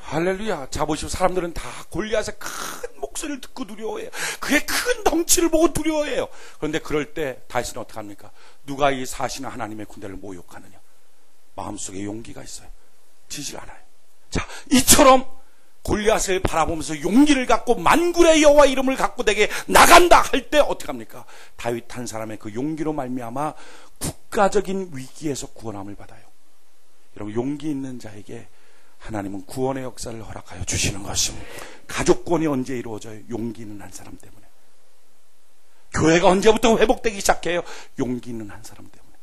할렐루야. 자, 보시오. 사람들은 다 골리앗의 큰 목소리를 듣고 두려워해요. 그의 큰 덩치를 보고 두려워해요. 그런데 그럴 때 다윗은 어떻게 합니까? 누가 이 사시는 하나님의 군대를 모욕하느냐? 마음속에 용기가 있어요. 지질 않아요. 자, 이처럼 골리앗을 바라보면서 용기를 갖고 만군의 여호와 이름을 갖고 내게 나간다 할 때 어떻게 합니까? 다윗 한 사람의 그 용기로 말미암아 국가적인 위기에서 구원함을 받아요. 여러분, 용기 있는 자에게 하나님은 구원의 역사를 허락하여 주시는 것입니다. 가족권이 언제 이루어져요? 용기 있는 한 사람 때문에. 교회가 언제부터 회복되기 시작해요? 용기 있는 한 사람 때문에.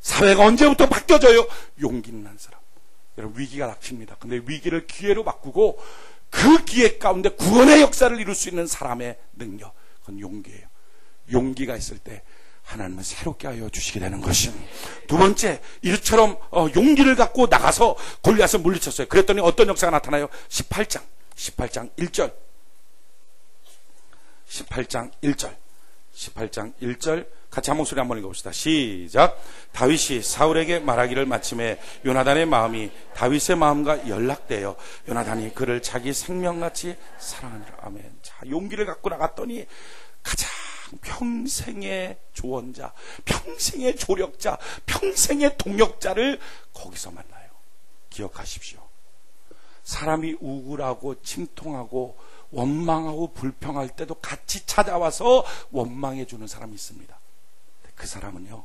사회가 언제부터 바뀌어져요? 용기 있는 한 사람. 여러분, 위기가 닥칩니다. 근데 위기를 기회로 바꾸고 그 기회 가운데 구원의 역사를 이룰 수 있는 사람의 능력, 그건 용기예요. 용기가 있을 때 하나님은 새롭게 하여 주시게 되는 것입니다. 두 번째, 이처럼 용기를 갖고 나가서 골리앗을 물리쳤어요. 그랬더니 어떤 역사가 나타나요? 18장 1절 18장 1절 같이 한 목소리 한번 읽어봅시다. 시작. 다윗이 사울에게 말하기를 마침에 요나단의 마음이 다윗의 마음과 연락되어 요나단이 그를 자기 생명같이 사랑하니라. 아멘. 자, 용기를 갖고 나갔더니 가장 평생의 조언자, 평생의 조력자, 평생의 동역자를 거기서 만나요. 기억하십시오. 사람이 우울하고 침통하고 원망하고 불평할 때도 같이 찾아와서 원망해 주는 사람이 있습니다. 그 사람은요,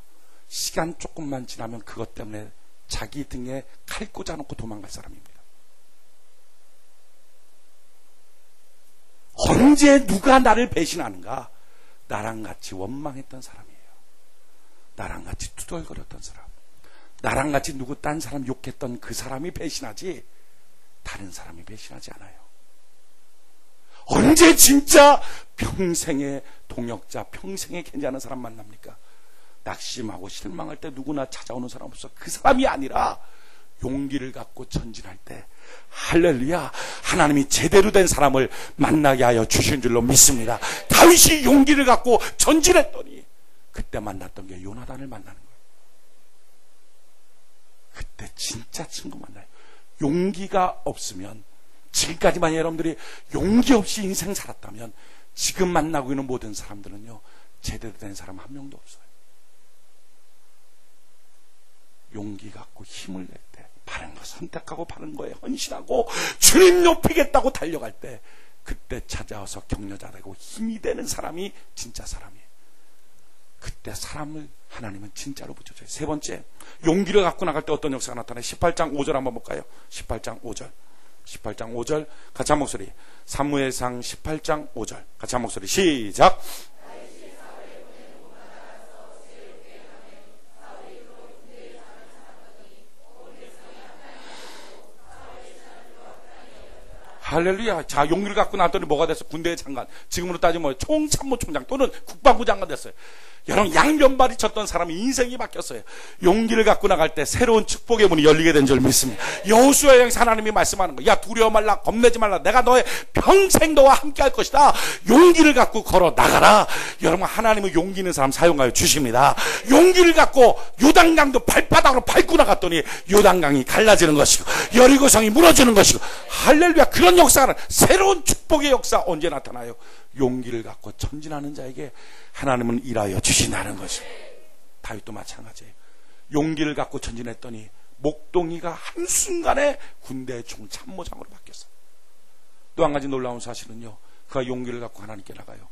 시간 조금만 지나면 그것 때문에 자기 등에 칼 꽂아놓고 도망갈 사람입니다. 언제 누가 나를 배신하는가? 나랑 같이 원망했던 사람이에요. 나랑 같이 투덜거렸던 사람, 나랑 같이 누구 딴 사람 욕했던 그 사람이 배신하지 다른 사람이 배신하지 않아요. 언제 진짜 평생의 동역자, 평생의 괜찮은 사람 만납니까? 낙심하고 실망할 때 누구나 찾아오는 사람 없어. 그 사람이 아니라 용기를 갖고 전진할 때 할렐루야, 하나님이 제대로 된 사람을 만나게 하여 주신 줄로 믿습니다. 다윗이 용기를 갖고 전진했더니 그때 만났던 게 요나단을 만나는 거예요. 그때 진짜 친구 만나요. 용기가 없으면, 지금까지만 여러분들이 용기 없이 인생 살았다면 지금 만나고 있는 모든 사람들은요, 제대로 된 사람 한 명도 없어요. 용기 갖고 힘을 낼 때, 바른 거 선택하고 바른 거에 헌신하고 주님 높이겠다고 달려갈 때, 그때 찾아와서 격려자 되고 힘이 되는 사람이 진짜 사람이에요. 그때 사람을 하나님은 진짜로 붙여줘요. 세 번째, 용기를 갖고 나갈 때 어떤 역사가 나타나요? 18장 5절 한번 볼까요? 18장 5절 같이 한 목소리. 사무엘상 18장 5절 같이 한 목소리 시작. 할렐루야. 자, 용기를 갖고 나왔더니 뭐가 됐어? 군대의 장관. 지금으로 따지면 총참모총장 또는 국방부 장관 됐어요. 여러분, 양면발이 쳤던 사람이 인생이 바뀌었어요. 용기를 갖고 나갈 때 새로운 축복의 문이 열리게 된 줄 믿습니다. 여호수아에 향해서 하나님이 말씀하는 거야. 야, 두려워 말라, 겁내지 말라. 내가 너의 평생 너와 함께 할 것이다. 용기를 갖고 걸어 나가라. 여러분, 하나님은 용기 있는 사람 사용하여 주십니다. 용기를 갖고 요단강도 발바닥으로 밟고 나갔더니 요단강이 갈라지는 것이고 여리고성이 무너지는 것이고, 할렐루야. 그런 역사는 새로운 축복의 역사 언제 나타나요? 용기를 갖고 전진하는 자에게 하나님은 일하여 주신다는 것이죠. 다윗도 마찬가지예요. 용기를 갖고 전진했더니 목동이가 한순간에 군대의 총참모장으로 바뀌었어요. 또 한 가지 놀라운 사실은요, 그가 용기를 갖고 하나님께 나가요.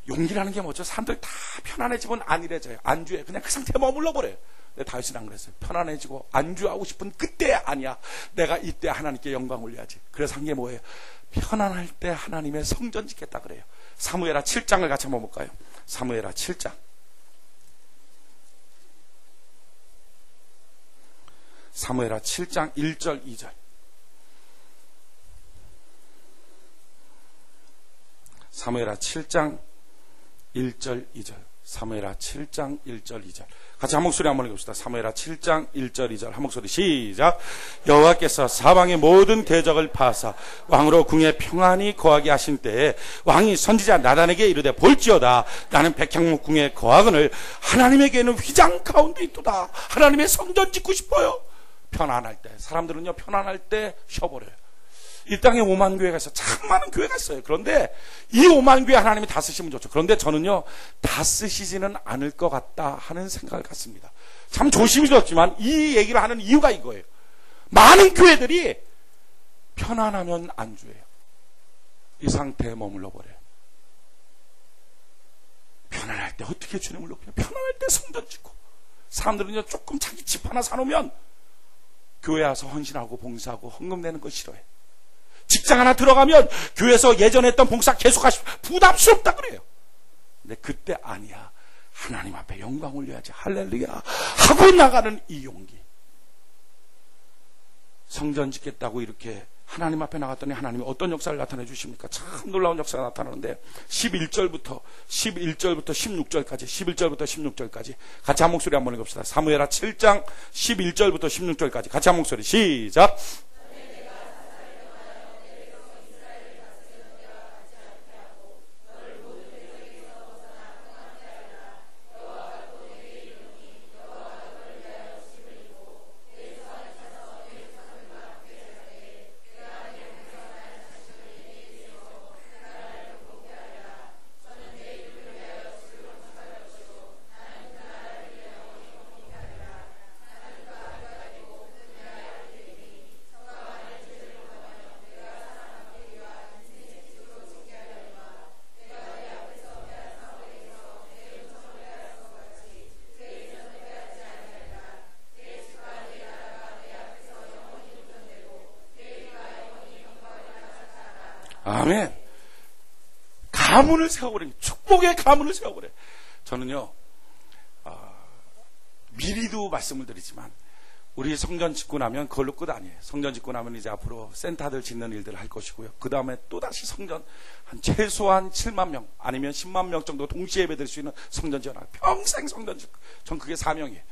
용기라는 게 뭐죠? 사람들 다 편안해지면 안일해져요. 안주해. 그냥 그 상태에 머물러 버려요. 근데 다윗은 안 그랬어요. 편안해지고 안주하고 싶은 그때 아니야. 내가 이때 하나님께 영광 올려야지. 그래서 한 게 뭐예요? 편안할 때 하나님의 성전 짓겠다 그래요. 사무엘하 7장을 같이 한번 볼까요? 사무엘하 7장. 사무엘하 7장 1절 2절. 사무엘하 7장 1절 2절. 사무엘하 7장 1절 2절. 같이 한 목소리 한번 읽읍시다. 사무엘하 7장 1절 2절. 한 목소리 시작. 여호와께서 사방의 모든 대적을 파하사 왕으로 궁에 평안히 거하게 하신 때에 왕이 선지자 나단에게 이르되 볼지어다 나는 백향목 궁에 거하거늘 하나님에게는 휘장 가운데 있도다. 하나님의 성전 짓고 싶어요. 편안할 때. 사람들은요 편안할 때 쉬어버려요. 이 땅에 5만 교회가 있어요. 참 많은 교회가 있어요. 그런데 이 5만 교회 하나님이 다 쓰시면 좋죠. 그런데 저는요 다 쓰시지는 않을 것 같다 하는 생각을 갖습니다. 참 조심스럽지만 이 얘기를 하는 이유가 이거예요. 많은 교회들이 편안하면 안주해요. 이 상태에 머물러 버려요. 편안할 때 어떻게 주님을 높여요? 편안할 때 성전 짓고. 사람들은요 조금 자기 집 하나 사놓으면 교회 와서 헌신하고 봉사하고 헌금 내는 거 싫어해. 직장 하나 들어가면 교회에서 예전에 했던 봉사 계속 하시고 부담스럽다 그래요. 근데 그때 아니야. 하나님 앞에 영광 올려야지. 할렐루야 하고 나가는 이 용기. 성전 짓겠다고 이렇게 하나님 앞에 나갔더니 하나님이 어떤 역사를 나타내 주십니까? 참 놀라운 역사가 나타나는데 11절부터 16절까지 11절부터 16절까지 같이 한 목소리 한번 읽읍시다. 사무엘하 7장 11절부터 16절까지 같이 한 목소리 시작. 아멘. 가문을 세워버린, 축복의 가문을 세워버려. 저는요 미리도 말씀을 드리지만 우리 성전 짓고 나면 그걸로 끝 아니에요. 성전 짓고 나면 이제 앞으로 센터들 짓는 일들을 할 것이고요. 그 다음에 또다시 성전 한 최소한 7만 명 아니면 10만 명 정도 동시에 예배 드릴 수 있는 성전 지어놔. 평생 성전 짓고. 전 그게 사명이에요.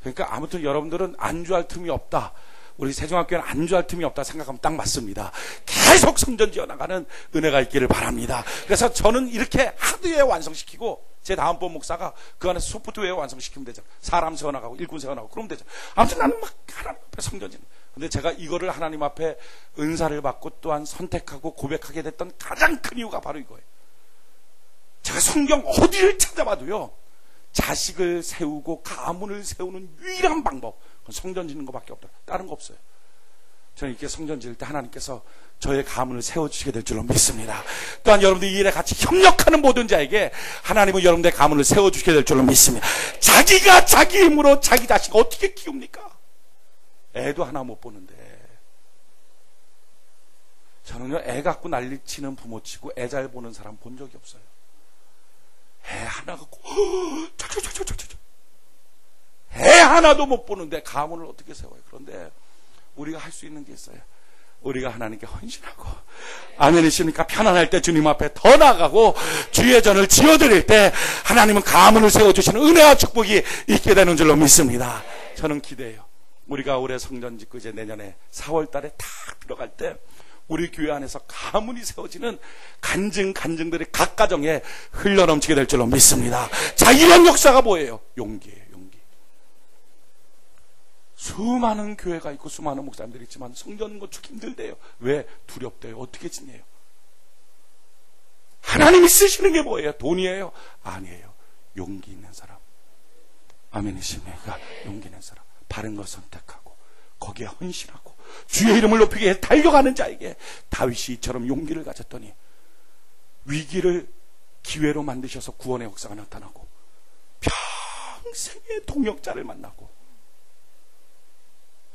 그러니까 아무튼 여러분들은 안주할 틈이 없다, 우리 세종학교는 안주할 틈이 없다 생각하면 딱 맞습니다. 계속 성전 지어나가는 은혜가 있기를 바랍니다. 그래서 저는 이렇게 하드웨어 완성시키고 제 다음번 목사가 그 안에서 소프트웨어 완성시키면 되죠. 사람 세워나가고 일꾼 세워나가고 그러면 되죠. 아무튼 나는 막 하나님 앞에 성전 짓는. 근데 제가 이거를 하나님 앞에 은사를 받고 또한 선택하고 고백하게 됐던 가장 큰 이유가 바로 이거예요. 제가 성경 어디를 찾아봐도요 자식을 세우고 가문을 세우는 유일한 방법, 그건 성전 짓는 것밖에 없다. 다른 거 없어요. 저는 이렇게 성전 지을 때 하나님께서 저의 가문을 세워주시게 될 줄로 믿습니다. 또한 여러분들 이 일에 같이 협력하는 모든 자에게 하나님은 여러분들의 가문을 세워주시게 될 줄로 믿습니다. 자기가 자기 힘으로 자기 자식 어떻게 키웁니까? 애도 하나 못 보는데. 저는요 애 갖고 난리치는 부모 치고 애 잘 보는 사람 본 적이 없어요. 애 하나 갖고 애 하나도 못 보는데 가문을 어떻게 세워요? 그런데 우리가 할 수 있는 게 있어요. 우리가 하나님께 헌신하고, 아멘이십니까? 편안할 때 주님 앞에 더 나아가고 주의 전을 지어드릴 때 하나님은 가문을 세워주시는 은혜와 축복이 있게 되는 줄로 믿습니다. 저는 기대해요. 우리가 올해 성전 짓고 이제 내년에 4월 달에 딱 들어갈 때 우리 교회 안에서 가문이 세워지는 간증들이 각 가정에 흘러넘치게 될 줄로 믿습니다. 자, 이런 역사가 뭐예요? 용기예요. 용기. 수많은 교회가 있고 수많은 목사님들이 있지만 성전 건축 힘들대요. 왜? 두렵대요. 어떻게 짓네요? 하나님이 쓰시는 게 뭐예요? 돈이에요? 아니에요. 용기 있는 사람. 아멘이십니까? 용기 있는 사람. 바른 걸 선택하고 거기에 헌신하고 주의 이름을 높이기 위해 달려가는 자에게 다윗이 이처럼 용기를 가졌더니 위기를 기회로 만드셔서 구원의 역사가 나타나고 평생의 동역자를 만나고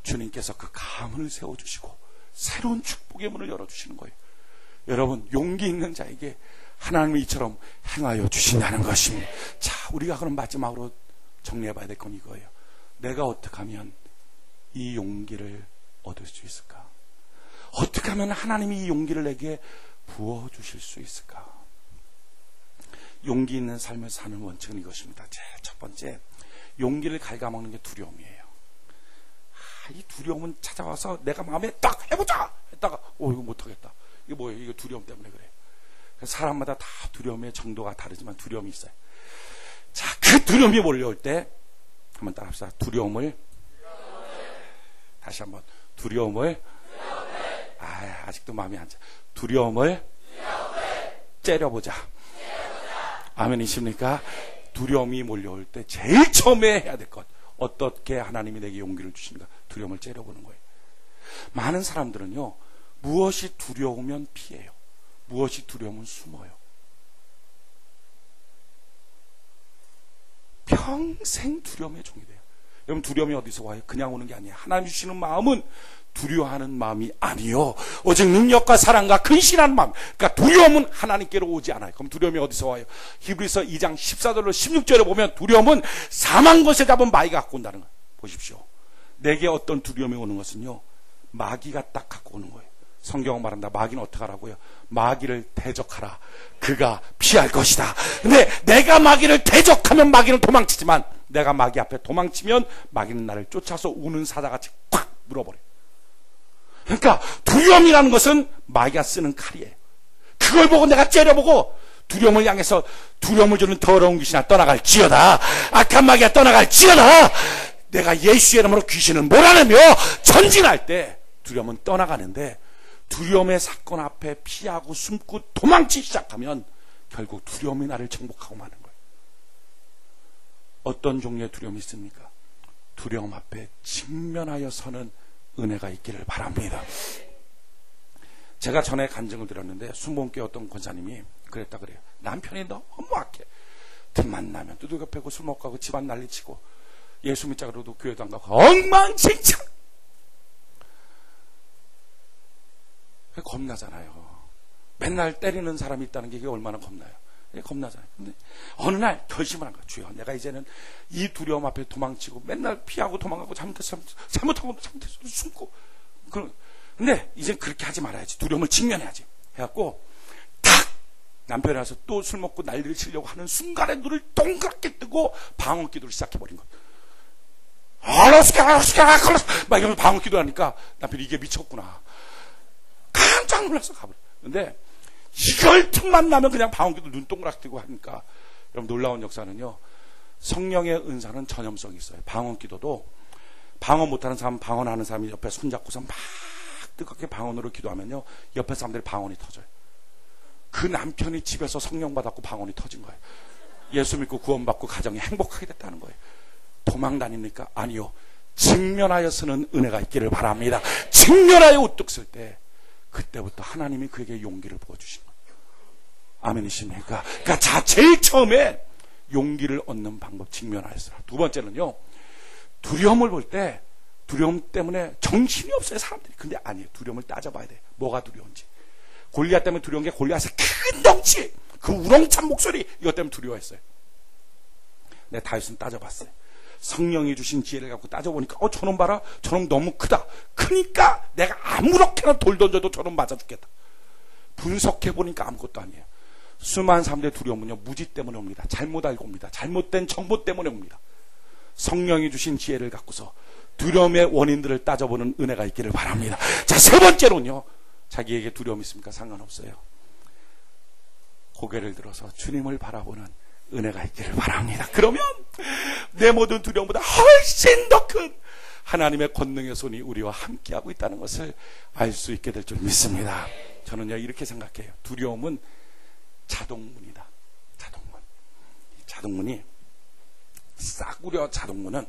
주님께서 그 가문을 세워주시고 새로운 축복의 문을 열어주시는 거예요. 여러분, 용기 있는 자에게 하나님이 이처럼 행하여 주신다는 것입니다. 자, 우리가 그럼 마지막으로 정리해봐야 될 건 이거예요. 내가 어떻게 하면 이 용기를 얻을 수 있을까? 어떻게 하면 하나님이 이 용기를 내게 부어주실 수 있을까? 용기 있는 삶을 사는 원칙은 이것입니다. 첫 번째, 용기를 갉아먹는 게 두려움이에요. 이 두려움은 찾아와서 내가 마음에 딱 해보자 했다가 이거 못하겠다. 이거 뭐예요? 이거 두려움 때문에 그래요. 사람마다 다 두려움의 정도가 다르지만 두려움이 있어요. 자, 그 두려움이 몰려올 때 한번 따라합시다. 두려움을 다시 한번 두려움을 아직도 마음이 안 차. 두려움을 째려보자. 아멘이십니까? 두려움이 몰려올 때 제일 처음에 해야 될 것, 어떻게 하나님이 내게 용기를 주십니까? 두려움을 째려보는 거예요. 많은 사람들은요, 무엇이 두려우면 피해요. 무엇이 두려우면 숨어요. 평생 두려움의 종이 돼요. 여러분, 두려움이 어디서 와요? 그냥 오는 게 아니에요. 하나님 주시는 마음은 두려워하는 마음이 아니요, 오직 능력과 사랑과 근신하는 마음. 그러니까 두려움은 하나님께로 오지 않아요. 그럼 두려움이 어디서 와요? 히브리서 2장 14절로 16절에 보면 두려움은 사망 것에 잡은 마귀가 갖고 온다는 거예요. 보십시오. 내게 어떤 두려움이 오는 것은요, 마귀가 딱 갖고 오는 거예요. 성경은 말한다. 마귀는 어떻게 하라고요? 마귀를 대적하라. 그가 피할 것이다. 근데 내가 마귀를 대적하면 마귀는 도망치지만 내가 마귀 앞에 도망치면 마귀는 나를 쫓아서 우는 사자같이 꽉 물어버려요. 그러니까 두려움이라는 것은 마귀가 쓰는 칼이에요. 그걸 보고 내가 째려보고 두려움을 향해서 두려움을 주는 더러운 귀신아 떠나갈지어다. 악한 마귀가 떠나갈지어다. 내가 예수의 이름으로 귀신을 몰아내며 전진할 때 두려움은 떠나가는데, 두려움의 사건 앞에 피하고 숨고 도망치기 시작하면 결국 두려움이 나를 정복하고 마는 거예요. 어떤 종류의 두려움이 있습니까? 두려움 앞에 직면하여 서는 은혜가 있기를 바랍니다. 제가 전에 간증을 드렸는데 순복음교회 어떤 권사님이 그랬다 그래요. 남편이 너무 악해. 틈만 나면 두들겨 패고 술 먹고 가고 집안 난리치고 예수 믿자 그러도 교회도 안 가고 엉망진창. 겁나잖아요. 맨날 때리는 사람이 있다는 게 이게 얼마나 겁나요. 겁나잖아요. 근데 어느 날 결심을 한 거예요. 주여, 내가 이제는 이 두려움 앞에 도망치고 맨날 피하고 도망가고 잘못하고 숨고. 근데 이제 그렇게 하지 말아야지. 두려움을 직면해야지. 해갖고 탁 남편이 와서 또 술 먹고 난리를 치려고 하는 순간에 눈을 동그랗게 뜨고 방언 기도를 시작해버린 거예요. 막 이러면서 방언 기도 하니까 남편이 이게 미쳤구나. 깜짝 놀라서 가버려. 근데 이걸 틈만 나면 그냥 방언기도 눈 동그랗게 뜨고 하니까, 여러분, 놀라운 역사는요, 성령의 은사는 전염성이 있어요. 방언기도도 방언 못하는 사람, 방언하는 사람이 옆에 손잡고서 막 뜨겁게 방언으로 기도하면요, 옆에 사람들이 방언이 터져요. 그 남편이 집에서 성령 받았고 방언이 터진 거예요. 예수 믿고 구원받고 가정이 행복하게 됐다는 거예요. 도망 다닙니까? 아니요. 직면하여 서는 은혜가 있기를 바랍니다. 직면하여 우뚝 쓸 때 그때부터 하나님이 그에게 용기를 부어주신 거예요. 아멘이십니까? 그러니까 제일 처음에 용기를 얻는 방법, 직면하였어요. 두 번째는요, 두려움을 볼 때 두려움 때문에 정신이 없어요, 사람들이. 근데 아니에요. 두려움을 따져봐야 돼요. 뭐가 두려운지. 골리앗 때문에 두려운 게 골리앗의 큰 덩치, 그 우렁찬 목소리, 이것 때문에 두려워했어요. 내가 다윗은 따져봤어요. 성령이 주신 지혜를 갖고 따져보니까 저놈 봐라, 저놈 너무 크다. 크니까 내가 아무렇게나 돌 던져도 저놈 맞아 죽겠다. 분석해보니까 아무것도 아니에요. 수많은 사람들의 두려움은요, 무지 때문에 옵니다. 잘못 알고 옵니다. 잘못된 정보 때문에 옵니다. 성령이 주신 지혜를 갖고서 두려움의 원인들을 따져보는 은혜가 있기를 바랍니다. 자, 세 번째로는요, 자기에게 두려움이 있습니까? 상관없어요. 고개를 들어서 주님을 바라보는 은혜가 있기를 바랍니다. 그러면 내 모든 두려움보다 훨씬 더 큰 하나님의 권능의 손이 우리와 함께하고 있다는 것을 알 수 있게 될 줄 믿습니다. 저는요, 이렇게 생각해요. 두려움은 자동문이다. 자동문. 자동문이 싸구려 자동문은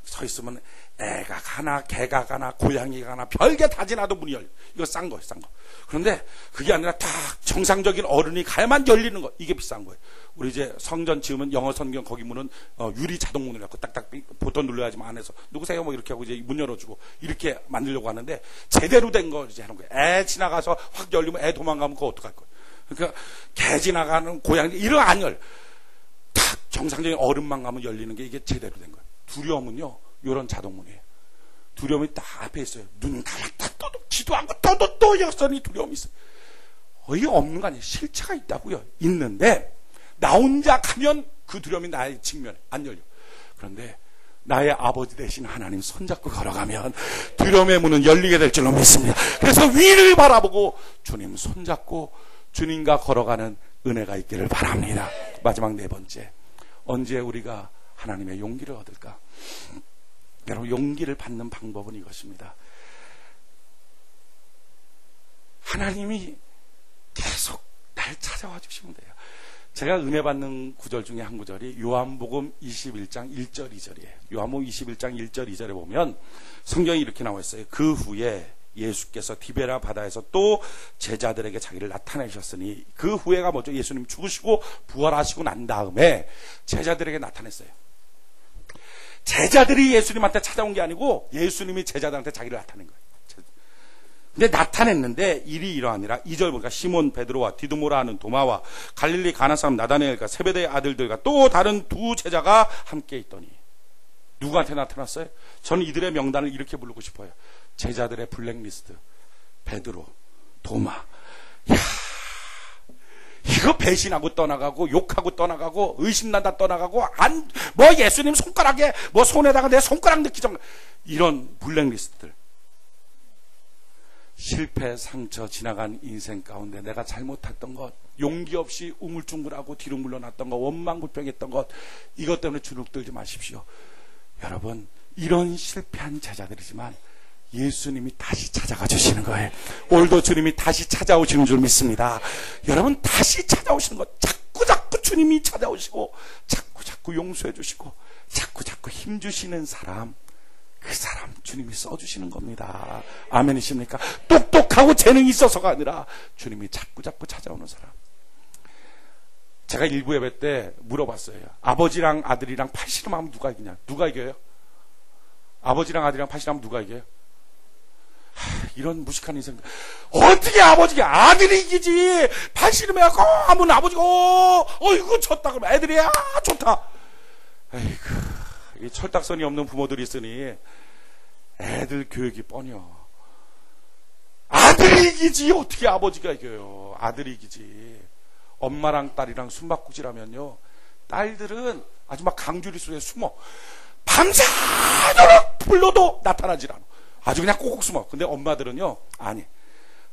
서 있으면 애가 가나 개가 가나 고양이가 가나 별게 다 지나도 문이 열려. 이거 싼 거예요, 싼 거. 그런데 그게 아니라 딱 정상적인 어른이 가야만 열리는 거. 이게 비싼 거예요. 우리 이제 성전 지으면 영어 성경 거기 문은 유리 자동 문을 갖고 딱딱 보통 눌러야지만 안에서 누구세요 뭐 이렇게 하고 이제 문 열어주고 이렇게 만들려고 하는데 제대로 된 거 이제 하는 거예요. 애 지나가서 확 열리면 애 도망가면 그거 어떡할 거예요. 그러니까 개 지나가는 고양이 이런 안 열. 딱 정상적인 어른만 가면 열리는 게 이게 제대로 된 거예요. 두려움은요, 요런 자동문이에요. 두려움이 딱 앞에 있어요. 눈 감았다 떠도 기도하고 떠도 또 여전히 두려움이 있어요. 어이가 없는 거 아니에요. 실체가 있다고요. 있는데 나 혼자 가면 그 두려움이 나의 직면에 안 열려. 그런데 나의 아버지 대신 하나님 손잡고 걸어가면 두려움의 문은 열리게 될 줄로 믿습니다. 그래서 위를 바라보고 주님 손잡고 주님과 걸어가는 은혜가 있기를 바랍니다. 마지막 네 번째, 언제 우리가 하나님의 용기를 얻을까? 여러분, 용기를 받는 방법은 이것입니다. 하나님이 계속 날 찾아와 주시면 돼요. 제가 은혜 받는 구절 중에 한 구절이 요한복음 21장 1절 2절이에요. 요한복음 21장 1절 2절에 보면 성경이 이렇게 나와 있어요. 그 후에 예수께서 디베라 바다에서 또 제자들에게 자기를 나타내셨으니, 그 후에가 뭐죠? 예수님 죽으시고 부활하시고 난 다음에 제자들에게 나타냈어요. 제자들이 예수님한테 찾아온 게 아니고 예수님이 제자들한테 자기를 나타낸 거예요. 근데 나타냈는데 일이 이러하니라. 2절 보니까 시몬 베드로와 디두모라 하는 도마와 갈릴리 가나 사람 나다나엘과 세베대의 아들들과 또 다른 두 제자가 함께 있더니, 누구한테 나타났어요? 저는 이들의 명단을 이렇게 부르고 싶어요. 제자들의 블랙리스트. 베드로, 도마. 야, 이거 배신하고 떠나가고 욕하고 떠나가고 의심난다 떠나가고 뭐 예수님 손가락에 뭐 손에다가 내 손가락 넣기 전, 이런 블랙리스트들. 실패, 상처, 지나간 인생 가운데 내가 잘못했던 것, 용기 없이 우물쭈물하고 뒤로 물러났던 것, 원망불평했던 것, 이것 때문에 주눅들지 마십시오. 여러분, 이런 실패한 제자들이지만 예수님이 다시 찾아가 주시는 거예요. 오늘도 주님이 다시 찾아오시는 줄 믿습니다. 여러분, 다시 찾아오시는 것, 자꾸 주님이 찾아오시고 자꾸 용서해 주시고 자꾸 힘 주시는 사람, 그 사람 주님이 써주시는 겁니다. 아멘이십니까? 똑똑하고 재능이 있어서가 아니라 주님이 자꾸 찾아오는 사람. 제가 일부 예배 때 물어봤어요. 아버지랑 아들이랑 팔씨름하면 누가 이기냐? 누가 이겨요? 아버지랑 아들이랑 팔씨름하면 누가 이겨요? 이런 무식한 인생. 어떻게 아버지가 아들이 이기지? 팔씨름해갖고 하면 아버지가 이거 졌다 그러면 애들이 좋다. 아이고, 이 철딱선이 없는 부모들이 있으니 애들 교육이 뻔요. 아들이 이기지 어떻게 아버지가 이겨요? 아들이 이기지. 엄마랑 딸이랑 숨바꼭질하면요, 딸들은 아주 막 강주리 속에 숨어 밤새도록 불러도 나타나질 않아. 아주 그냥 꼭꼭 숨어. 근데 엄마들은요, 아니,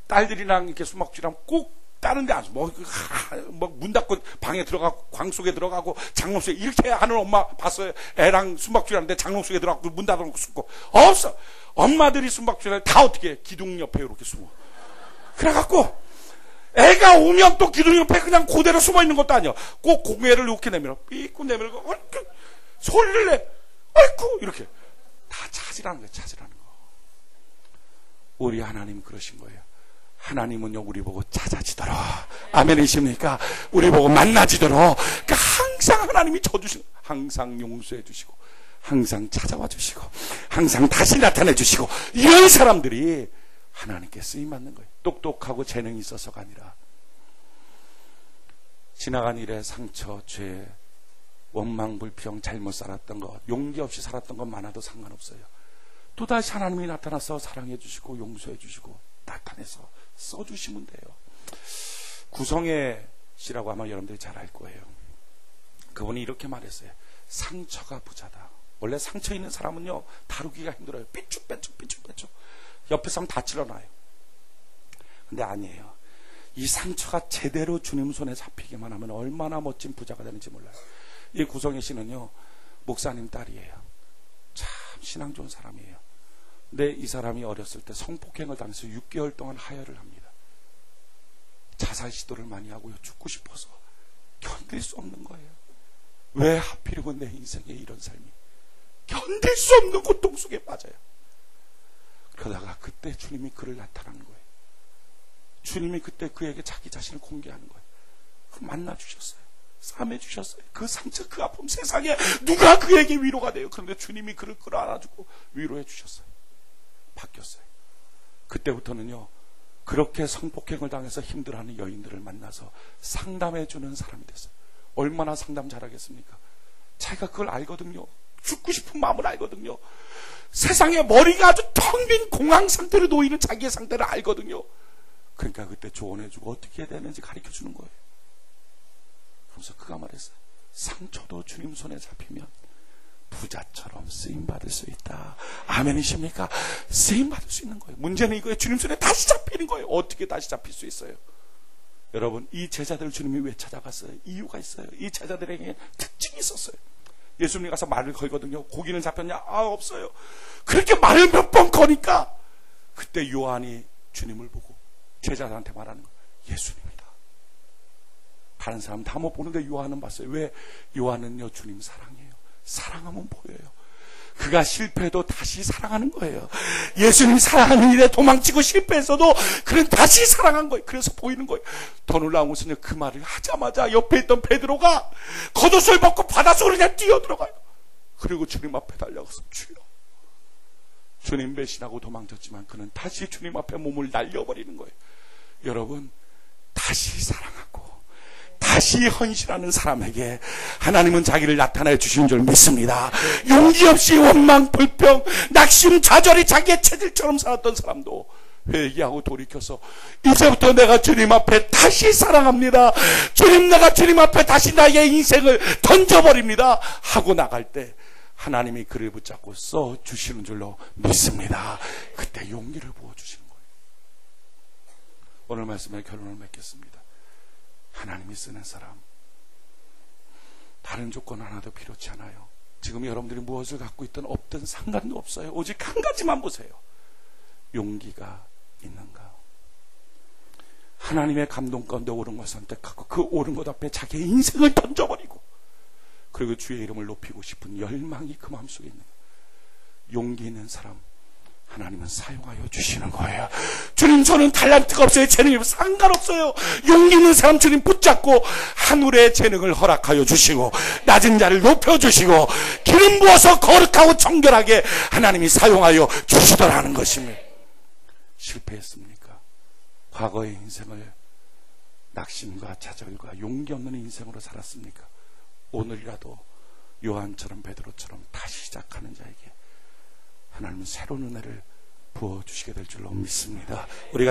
딸들이랑 이렇게 숨바꼭질하면 꼭 다른 데 안 숨어. 문 닫고 방에 들어가고 광 속에 들어가고 장롱 속에 이렇게 하는 엄마 봤어요? 애랑 숨바꼭질하는데 장롱 속에 들어가고 문 닫아놓고 숨고. 없어. 엄마들이 숨바꼭질을 다 어떻게 해? 기둥 옆에 이렇게 숨어. 그래갖고 애가 오면 또 기둥 옆에 그냥 그대로 숨어 있는 것도 아니야. 꼭 고개를 이렇게 내밀어. 삐꾸 내밀고 소리를 내. 아이쿠 이렇게 다 찾으라는 거예요. 찾으라는 거. 우리 하나님 그러신 거예요. 하나님은요, 우리 보고 찾아지도록, 아멘이십니까? 우리 보고 만나지도록, 그러니까 항상 하나님이 져주시고, 항상 용서해 주시고, 항상 찾아와 주시고, 항상 다시 나타내 주시고, 이런 사람들이 하나님께 쓰임받는 거예요. 똑똑하고 재능이 있어서가 아니라, 지나간 일의 상처, 죄, 원망, 불평, 잘못 살았던 것, 용기 없이 살았던 것 많아도 상관없어요. 또다시 하나님이 나타나서 사랑해 주시고, 용서해 주시고, 나타내서 써주시면 돼요. 구성애 씨라고 아마 여러분들이 잘 알 거예요. 그분이 이렇게 말했어요. 상처가 부자다. 원래 상처 있는 사람은요, 다루기가 힘들어요. 삐쭉빼쭉 옆에 사람 다 찔러놔요. 근데 아니에요. 이 상처가 제대로 주님 손에 잡히기만 하면 얼마나 멋진 부자가 되는지 몰라요. 이 구성애 씨는요, 목사님 딸이에요. 참 신앙 좋은 사람이에요. 근데 이 사람이 어렸을 때 성폭행을 당해서 6개월 동안 하혈을 합니다. 자살 시도를 많이 하고요. 죽고 싶어서 견딜 수 없는 거예요. 왜 하필이면 내 인생에 이런 삶이. 견딜 수 없는 고통 속에 빠져요. 그러다가 그때 주님이 그를 나타나는 거예요. 주님이 그때 그에게 자기 자신을 공개하는 거예요. 그 만나주셨어요. 싸매주셨어요. 그 상처, 그 아픔, 세상에 누가 그에게 위로가 돼요. 그런데 주님이 그를 끌어안아주고 위로해 주셨어요. 바뀌었어요. 그때부터는요, 그렇게 성폭행을 당해서 힘들어하는 여인들을 만나서 상담해주는 사람이 됐어요. 얼마나 상담 잘하겠습니까? 자기가 그걸 알거든요. 죽고 싶은 마음을 알거든요. 세상에 머리가 아주 텅 빈 공황 상태로 놓이는 자기의 상태를 알거든요. 그러니까 그때 조언해주고 어떻게 해야 되는지 가르쳐주는 거예요. 그래서 그가 말했어요. 상처도 주님 손에 잡히면 부자처럼 쓰임받을 수 있다. 아멘이십니까? 쓰임받을 수 있는 거예요. 문제는 이거예요. 주님 손에 다시 잡히는 거예요. 어떻게 다시 잡힐 수 있어요? 여러분, 이 제자들을 주님이 왜 찾아갔어요? 이유가 있어요. 이 제자들에게 특징이 있었어요. 예수님이 가서 말을 걸거든요. 고기는 잡혔냐? 없어요. 그렇게 말을 몇 번 거니까 그때 요한이 주님을 보고 제자들한테 말하는 거예요. 예수님이다. 다른 사람 다 못 보는데 요한은 봤어요. 왜? 요한은요, 주님 사랑해요. 사랑하면 보여요. 그가 실패해도 다시 사랑하는 거예요. 예수님 사랑하는 일에 도망치고 실패했어도 그는 다시 사랑한 거예요. 그래서 보이는 거예요. 더 놀라운 것은요, 그 말을 하자마자 옆에 있던 베드로가 겉옷을 벗고 바닷속으로 그냥 뛰어들어가요. 그리고 주님 앞에 달려가서 주여. 주님 배신하고 도망쳤지만 그는 다시 주님 앞에 몸을 날려버리는 거예요. 여러분, 다시 사랑하고 다시 헌신하는 사람에게 하나님은 자기를 나타내 주신 줄 믿습니다. 용기 없이 원망, 불평, 낙심, 좌절이 자기의 체질처럼 살았던 사람도 회개하고 돌이켜서 이제부터 내가 주님 앞에 다시 사랑합니다. 주님, 내가 주님 앞에 다시 나의 인생을 던져버립니다 하고 나갈 때 하나님이 그를 붙잡고 써주시는 줄로 믿습니다. 그때 용기를 부어주시는 거예요. 오늘 말씀에 결론을 맺겠습니다. 하나님이 쓰는 사람, 다른 조건 하나도 필요치 않아요. 지금 여러분들이 무엇을 갖고 있든 없든 상관도 없어요. 오직 한 가지만 보세요. 용기가 있는가? 하나님의 감동 가운데 옳은 걸 선택하고 그 옳은 것 앞에 자기의 인생을 던져버리고 그리고 주의 이름을 높이고 싶은 열망이 그 마음속에 있는 거예요. 용기 있는 사람 하나님은 사용하여 주시는 거예요. 주님, 저는 달란트가 없어요. 재능이 없어요. 상관없어요. 용기 있는 사람 주님 붙잡고 하늘의 재능을 허락하여 주시고 낮은 자를 높여주시고 기름 부어서 거룩하고 정결하게 하나님이 사용하여 주시더라는 것입니다. 실패했습니까? 과거의 인생을 낙심과 좌절과 용기 없는 인생으로 살았습니까? 오늘이라도 요한처럼 베드로처럼 다시 시작하는 자에게 하나님은 새로운 은혜를 부어주시게 될 줄로 믿습니다. 우리가